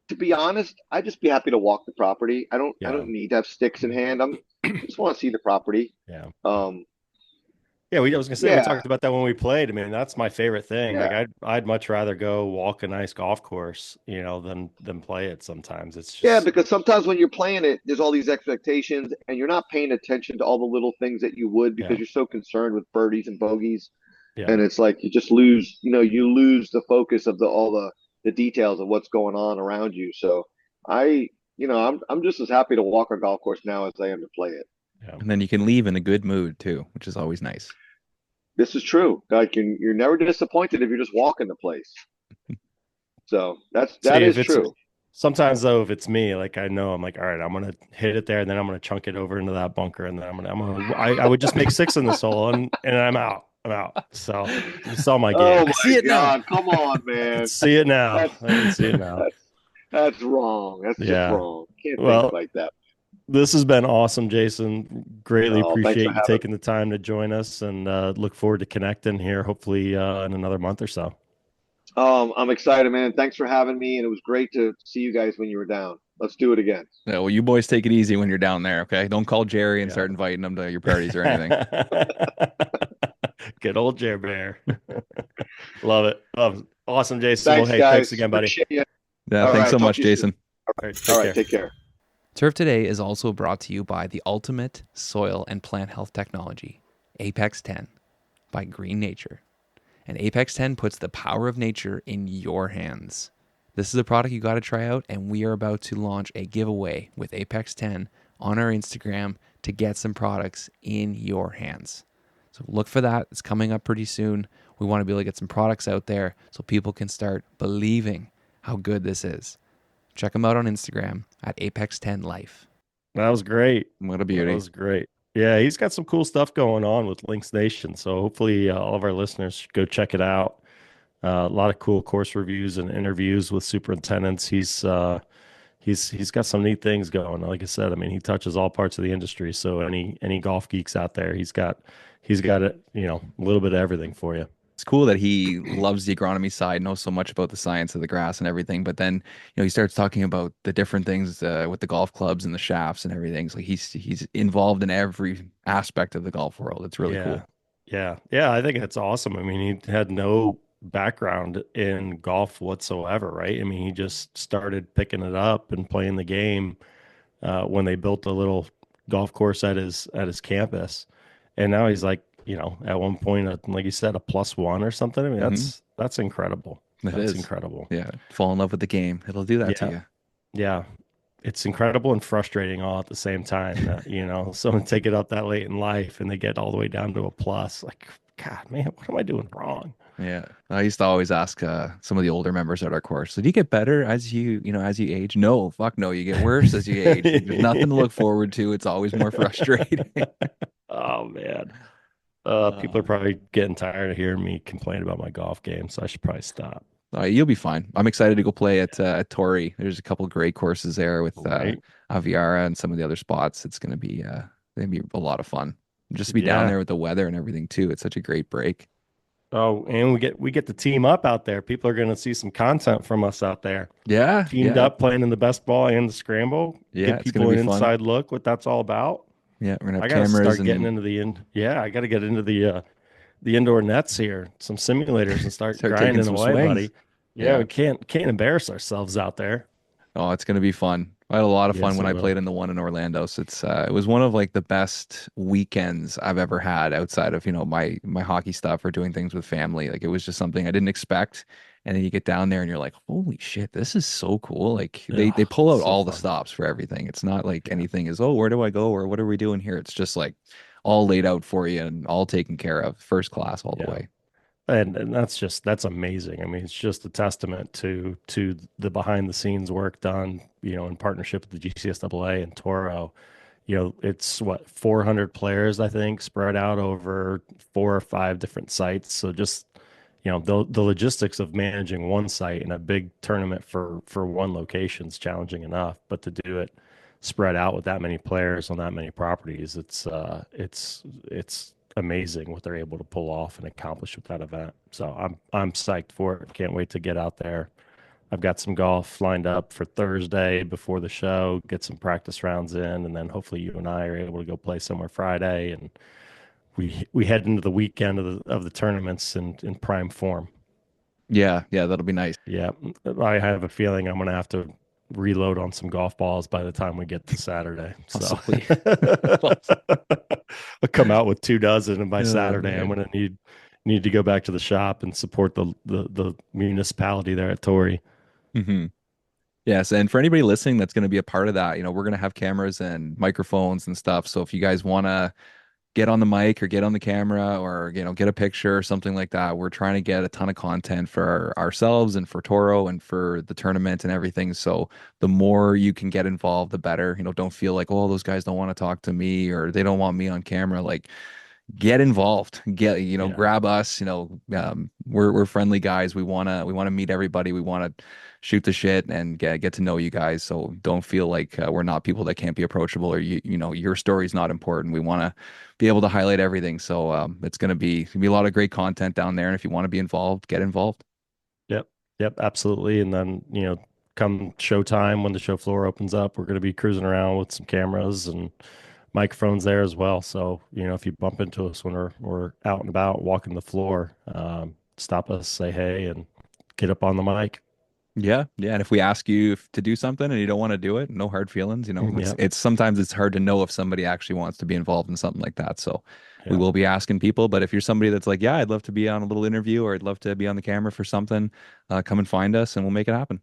to be honest, I'd just be happy to walk the property. I Yeah. don't need to have sticks in hand. I just want to see the property. Yeah. Um, Yeah, I was gonna say we yeah, talked about that when we played. I mean, that's my favorite thing. Like yeah, I'd much rather go walk a nice golf course, than play it sometimes. It's yeah. just Because sometimes when you're playing it, there's all these expectations, and you're not paying attention to all the little things that you would yeah, because you're so concerned with birdies and bogeys. yeah. And it's like you just lose, you lose the focus of all the details of what's going on around you. So I, I'm just as happy to walk a golf course now as I am to play it. Yeah. And then you can leave in a good mood too, which is always nice. This is true. Like you're never disappointed if you're just walking the place. So that See, is true. sometimes though, if it's me, like I know I'm like, all right, I'm gonna hit it there, and then I'm gonna chunk it over into that bunker, and then I would just make 6 in this hole, and I'm out. I'm out. So you saw my game. Oh I see my it now. God! Come on, I can man. see it now. That's I can see it now. that's wrong. That's just Yeah. wrong. Can't think Well, like that. this has been awesome, Jason. Greatly Oh, thanks for appreciate you having taking the time to join us, and look forward to connecting here, hopefully in another month or so. I'm excited, man. Thanks for having me, and it was great to see you guys when you were down. Let's do it again. Yeah, well, you boys take it easy when you're down there, okay? Don't call Jerry and Yeah. start inviting him to your parties or anything. Good old Jer Bear. Love it. Awesome, Jason. Thanks, Well, hey, guys. thanks again, buddy. Appreciate you. Yeah, All thanks right, so talk much, to you soon. Jason. All right, All right, take care. Turf Today is also brought to you by the ultimate soil and plant health technology, Apex 10 by Green Nature. And Apex 10 puts the power of nature in your hands. This is a product you got to try out, and we are about to launch a giveaway with Apex 10 on our Instagram to get some products in your hands. So look for that. It's coming up pretty soon. We want to be able to get some products out there so people can start believing how good this is. Check them out on Instagram at Apex10Life. That was great. What a beauty. That was great. Yeah, he's got some cool stuff going on with Links Nation. So hopefully all of our listeners should go check it out. A lot of cool course reviews and interviews with superintendents. He's got some neat things going. Like I said, I mean, he touches all parts of the industry. So any golf geeks out there, he's got it, a little bit of everything for you. It's cool that he loves the agronomy side, knows so much about the science of the grass and everything. But then, he starts talking about the different things with the golf clubs and the shafts and everything. So he's involved in every aspect of the golf world. It's really cool. Yeah. I think it's awesome. I mean, he had no background in golf whatsoever, right? I mean, he just started picking it up and playing the game when they built a little golf course at his campus, and now he's like, at one point, like you said, a +1 or something. I mean, that's incredible. That's incredible. Yeah, fall in love with the game. It'll do that to you. Yeah, it's incredible and frustrating all at the same time. That someone take it up that late in life and they get all the way down to a plus. Like, God, man, what am I doing wrong? Yeah, I used to always ask some of the older members at our course, so do you get better as you age? No, fuck no, you get worse as you age. There's nothing to look forward to. It's always more frustrating. Oh man. People are probably getting tired of hearing me complain about my golf game, so I should probably stop. You'll be fine. I'm excited to go play at Torrey. There's a couple of great courses there with Aviara and some of the other spots. It's gonna be a lot of fun. Just to be down there with the weather and everything too. It's such a great break. Oh, and we get the team up out there. People are gonna see some content from us out there. Yeah, teamed up playing in the best ball and the scramble. Yeah, give people an inside look what that's all about. Yeah, we're gonna have I gotta cameras start getting into the I gotta get into the indoor nets here, some simulators, and start grinding away, buddy. Yeah, we can't embarrass ourselves out there. Oh, it's gonna be fun. I had a lot of fun Yes, when it I will. played in the one in Orlando. So it was one of like the best weekends I've ever had outside of, my hockey stuff or doing things with family. Like it was just something I didn't expect. And then you get down there and you're like, holy shit, this is so cool. Like they Yeah, pull out so all the fun. stops for everything. It's not like Yeah. anything is, oh, where do I go or what are we doing here? It's just like all laid out for you and all taken care of, first class all the Yeah. way. And that's amazing. I mean, it's just a testament to the behind the scenes work done, in partnership with the GCSAA and Toro. It's what 400 players, I think, spread out over 4 or 5 different sites. So just, the logistics of managing one site in a big tournament for one location is challenging enough, but to do it spread out with that many players on that many properties, it's amazing what they're able to pull off and accomplish with that event. So I'm psyched for it. Can't wait to get out there. I've got some golf lined up for Thursday before the show, get some practice rounds in, and then hopefully you and I are able to go play somewhere Friday, and we head into the weekend of the tournaments in prime form. Yeah, yeah, that'll be nice. Yeah, I have a feeling I'm going to have to reload on some golf balls by the time we get to Saturday. So Possibly. I'll come out with 2 dozen, and by Oh Saturday I'm man. going to need to go back to the shop and support the municipality there at Torrey. Hmm. Yes, and for anybody listening that's going to be a part of that, we're going to have cameras and microphones and stuff. So if you guys want to get on the mic or get on the camera or get a picture or something like that, we're trying to get a ton of content for ourselves and for Toro and for the tournament and everything. So the more you can get involved, the better. Don't feel like, oh, those guys don't want to talk to me or they don't want me on camera. Like get involved, Yeah. grab us. We're friendly guys. We want to meet everybody. We want to shoot the shit and get to know you guys. So don't feel like we're not people that can't be approachable or your story's not important. We want to be able to highlight everything. So it's gonna be a lot of great content down there. And if you want to be involved, get involved. Yep. Yep. Absolutely. And then, come showtime when the show floor opens up, we're going to be cruising around with some cameras and microphones there as well. So, if you bump into us when we're out and about walking the floor, stop us, say hey, and get up on the mic. Yeah, yeah. And if we ask you to do something and you don't want to do it, no hard feelings. It's Yep. it's sometimes it's hard to know if somebody actually wants to be involved in something like that. So we Yeah. will be asking people. But if you're somebody that's like, yeah, I'd love to be on a little interview or I'd love to be on the camera for something, come and find us and we'll make it happen.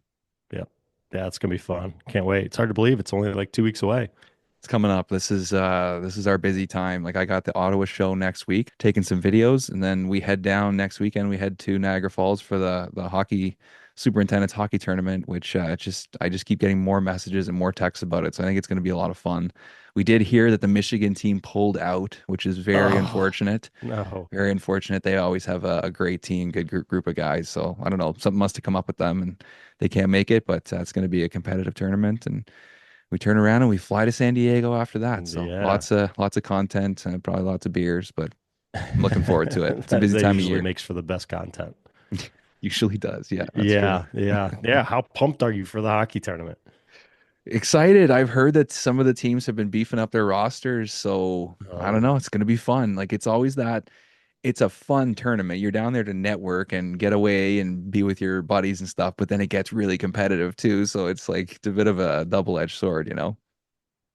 Yep. Yeah. It's going to be fun. Can't wait. It's hard to believe it's only like 2 weeks away. It's coming up. This is our busy time. Like I got the Ottawa show next week, taking some videos, and then we head down next weekend. We head to Niagara Falls for the hockey superintendent's hockey tournament, which I just keep getting more messages and more texts about it. So I think it's going to be a lot of fun. We did hear that the Michigan team pulled out, which is very Oh, unfortunate. no. Very unfortunate. They always have a great team, good group of guys. So I don't know, something must have come up with them, and they can't make it. But it's going to be a competitive tournament, and we turn around and we fly to San Diego after that. So Yeah. lots of content and probably lots of beers, but I'm looking forward to it. It's a busy That time of usually year. makes for the best content. Usually does. Yeah, that's true. Yeah. Yeah. Yeah. How pumped are you for the hockey tournament? Excited. I've heard that some of the teams have been beefing up their rosters, so I don't Oh, know. It's going to be fun. Like it's always that it's a fun tournament. You're down there to network and get away and be with your buddies and stuff, but then it gets really competitive too. So it's like it's a bit of a double-edged sword.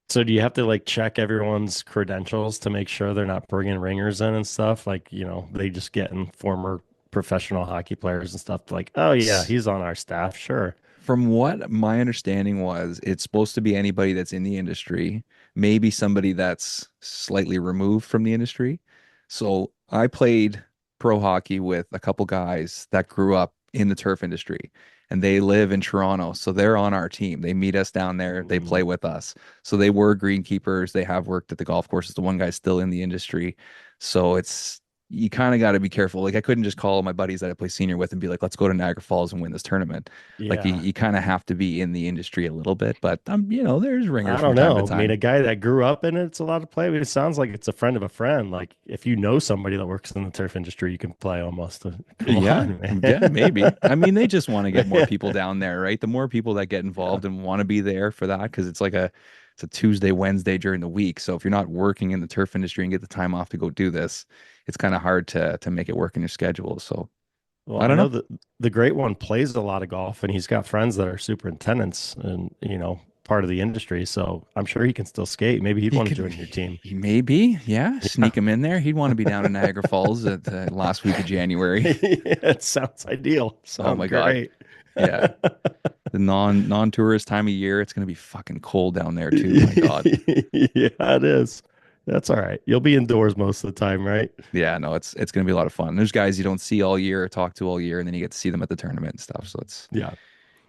so do you have to like check everyone's credentials to make sure they're not bringing ringers in and stuff? Like, they just getting former professional hockey players and stuff like, oh yeah, he's on our staff. Sure. From what my understanding was, it's supposed to be anybody that's in the industry, maybe somebody that's slightly removed from the industry. So I played pro hockey with a couple guys that grew up in the turf industry and they live in Toronto. So they're on our team. They meet us down there, they play Mm, with us. So they were greenkeepers. They have worked at the golf courses. The one guy's still in the industry. So you kind of got to be careful. Like I couldn't just call my buddies that I play senior with and be like, let's go to Niagara Falls and win this tournament. Like you, yeah. you kind of have to be in the industry a little bit, but there's ringers I from don't time to know. I mean, time. a guy that grew up in it's a lot to play. I mean, it sounds like it's a friend of a friend. Like if you know somebody that works in the turf industry, you can play almost. Come Yeah, on, man. yeah, maybe. I mean, they just want to get more Yeah. people down there, right? The more people that get Yeah. involved and want to be there for that, because it's a Tuesday, Wednesday during the week. So if you're not working in the turf industry and get the time off to go do this, it's kind of hard to make it work in your schedule. So Well, I I don't know know. that the great one plays a lot of golf and he's got friends that are superintendents and, part of the industry, so I'm sure he can still skate. Maybe he'd want to join your team. He may be, yeah. Sneak him in there. He'd want to be down in Niagara Falls at the last week of January. It sounds ideal. Oh my Great. God. Yeah. The non-tourist time of year, it's going to be fucking cold down there too. My God. Yeah, it is. That's all right. You'll be indoors most of the time, right? Yeah, no, it's going to be a lot of fun. There's guys you don't see all year or talk to all year, and then you get to see them at the tournament and stuff. So it's Yeah.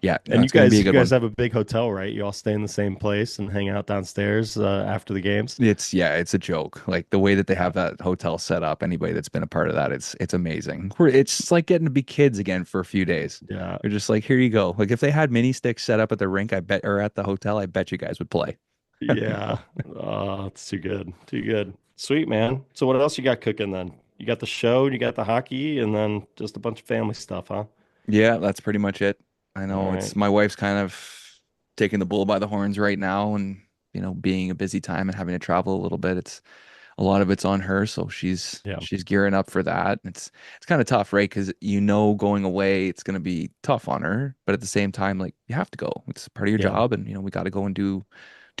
no, And it's going to be a good one. have a big hotel, right? You all stay in the same place and hang out downstairs after the games. It's a joke. Like the way that they have that hotel set up, anybody that's been a part of that, it's amazing. It's just like getting to be kids again for a few days. Yeah. They're just like, here you go. Like if they had mini sticks set up at the rink, I bet, or at the hotel, I bet you guys would play. Yeah. Oh, it's too good. Too good. Sweet, man. So what else you got cooking then? You got the show, you got the hockey, and then just a bunch of family stuff, huh? Yeah, that's pretty much it. I know All it's right. my wife's kind of taking the bull by the horns right now, and being a busy time and having to travel a little bit, it's a lot of it's on her, so she's Yeah. she's gearing up for that. It's kind of tough, right? Because going away, it's going to be tough on her, but at the same time, like you have to go. It's part of your Yeah. job, and we got to go and do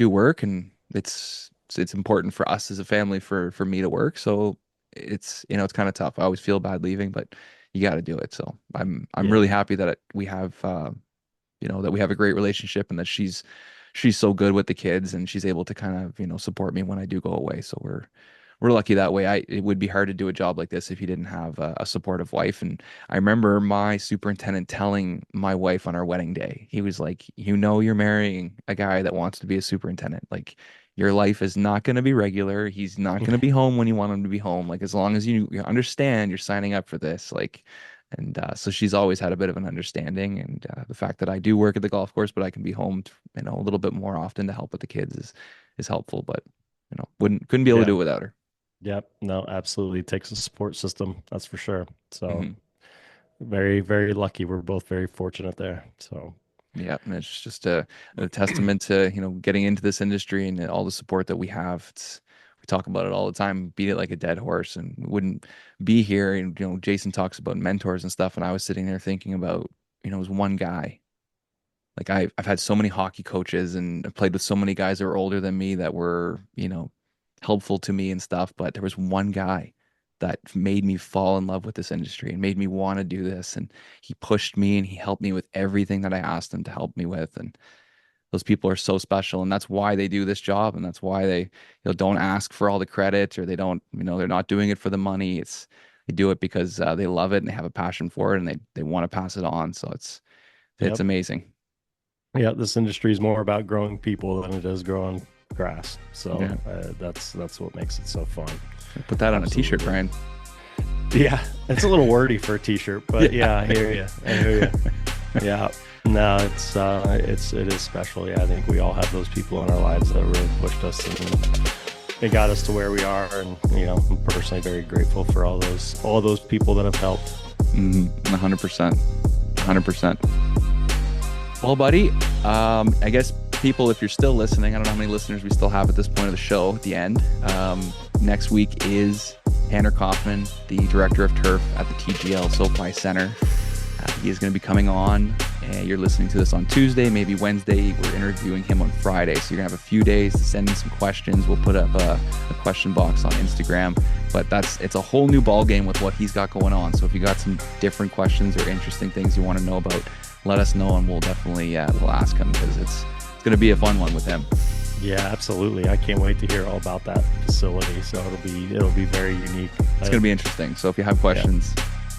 work, and it's important for us as a family for me to work. So it's kind of tough. I always feel bad leaving, but you got to do it. So I'm Yeah. really happy that we have that we have a great relationship, and that she's so good with the kids, and she's able to kind of support me when I do go away. So we're lucky that way. It would be hard to do a job like this if you didn't have a supportive wife. And I remember my superintendent telling my wife on our wedding day, he was like, you're marrying a guy that wants to be a superintendent. Like your life is not going to be regular. He's not going to be home when you want him to be home. Like as long as you understand you're signing up for this, like, and so she's always had a bit of an understanding. And the fact that I do work at the golf course, but I can be home, a little bit more often to help with the kids is helpful. But couldn't be able to do it without her. Yep. No, absolutely. It takes a support system. That's for sure. So Mhm. very, very lucky. We're both very fortunate there. So Yeah, and it's just a testament to getting into this industry and all the support that we have. We talk about it all the time, beat it like a dead horse, and we wouldn't be here. And Jason talks about mentors and stuff, and I was sitting there thinking about it was one guy. Like I've had so many hockey coaches, and I've played with so many guys that were older than me that were helpful to me and stuff, but there was one guy that made me fall in love with this industry and made me want to do this. And he pushed me and he helped me with everything that I asked him to help me with. And those people are so special. And that's why they do this job. And that's why they don't ask for all the credit, or they don't, they're not doing it for the money. They do it because they love it and they have a passion for it, and they want to pass it on. So it's Yep. amazing. Yeah, this industry is more about growing people than it is growing grass. So Yeah. that's what makes it so fun. Put that on a t-shirt, Brian. Yeah, it's a little wordy for a t-shirt, but yeah, I hear you. Yeah, no, it is special. Yeah, I think we all have those people in our lives that really pushed us and it got us to where we are. And I'm personally very grateful for all those people that have helped. 100%. 100%. Well, buddy, I guess people, if you're still listening, I don't know how many listeners we still have at this point of the show at the end. Next week is Tanner Kaufman, the director of turf at the TGL SoFi Center. He is going to be coming on. You're listening to this on Tuesday, maybe Wednesday. We're interviewing him on Friday. So you're going to have a few days to send in some questions. We'll put up a question box on Instagram. But it's a whole new ball game with what he's got going on. So if you got some different questions or interesting things you want to know about, let us know, and we'll definitely we'll ask him, because it's going to be a fun one with him. Yeah, absolutely. I can't wait to hear all about that facility. So it'll be very unique. It's going to be interesting. So if you have questions,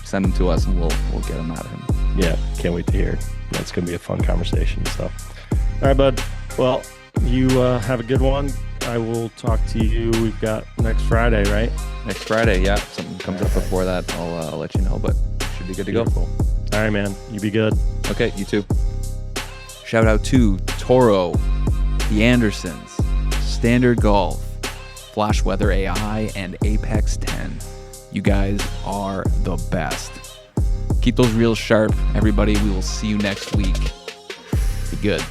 send them to us, and we'll get them out of him. Yeah, can't wait to hear. That's going to be a fun conversation. So, all right, bud. Well, you have a good one. I will talk to you. We've got next Friday, right? Next Friday, yeah. If something comes up before that, I'll let you know, but should be good to Beautiful. go. All right, man. You be good. Okay, you too. Shout out to Toro, the Andersons, Standard Golf, Flash Weather AI, and Apex 10. You guys are the best. Keep those reels sharp, everybody. We will see you next week. Be good.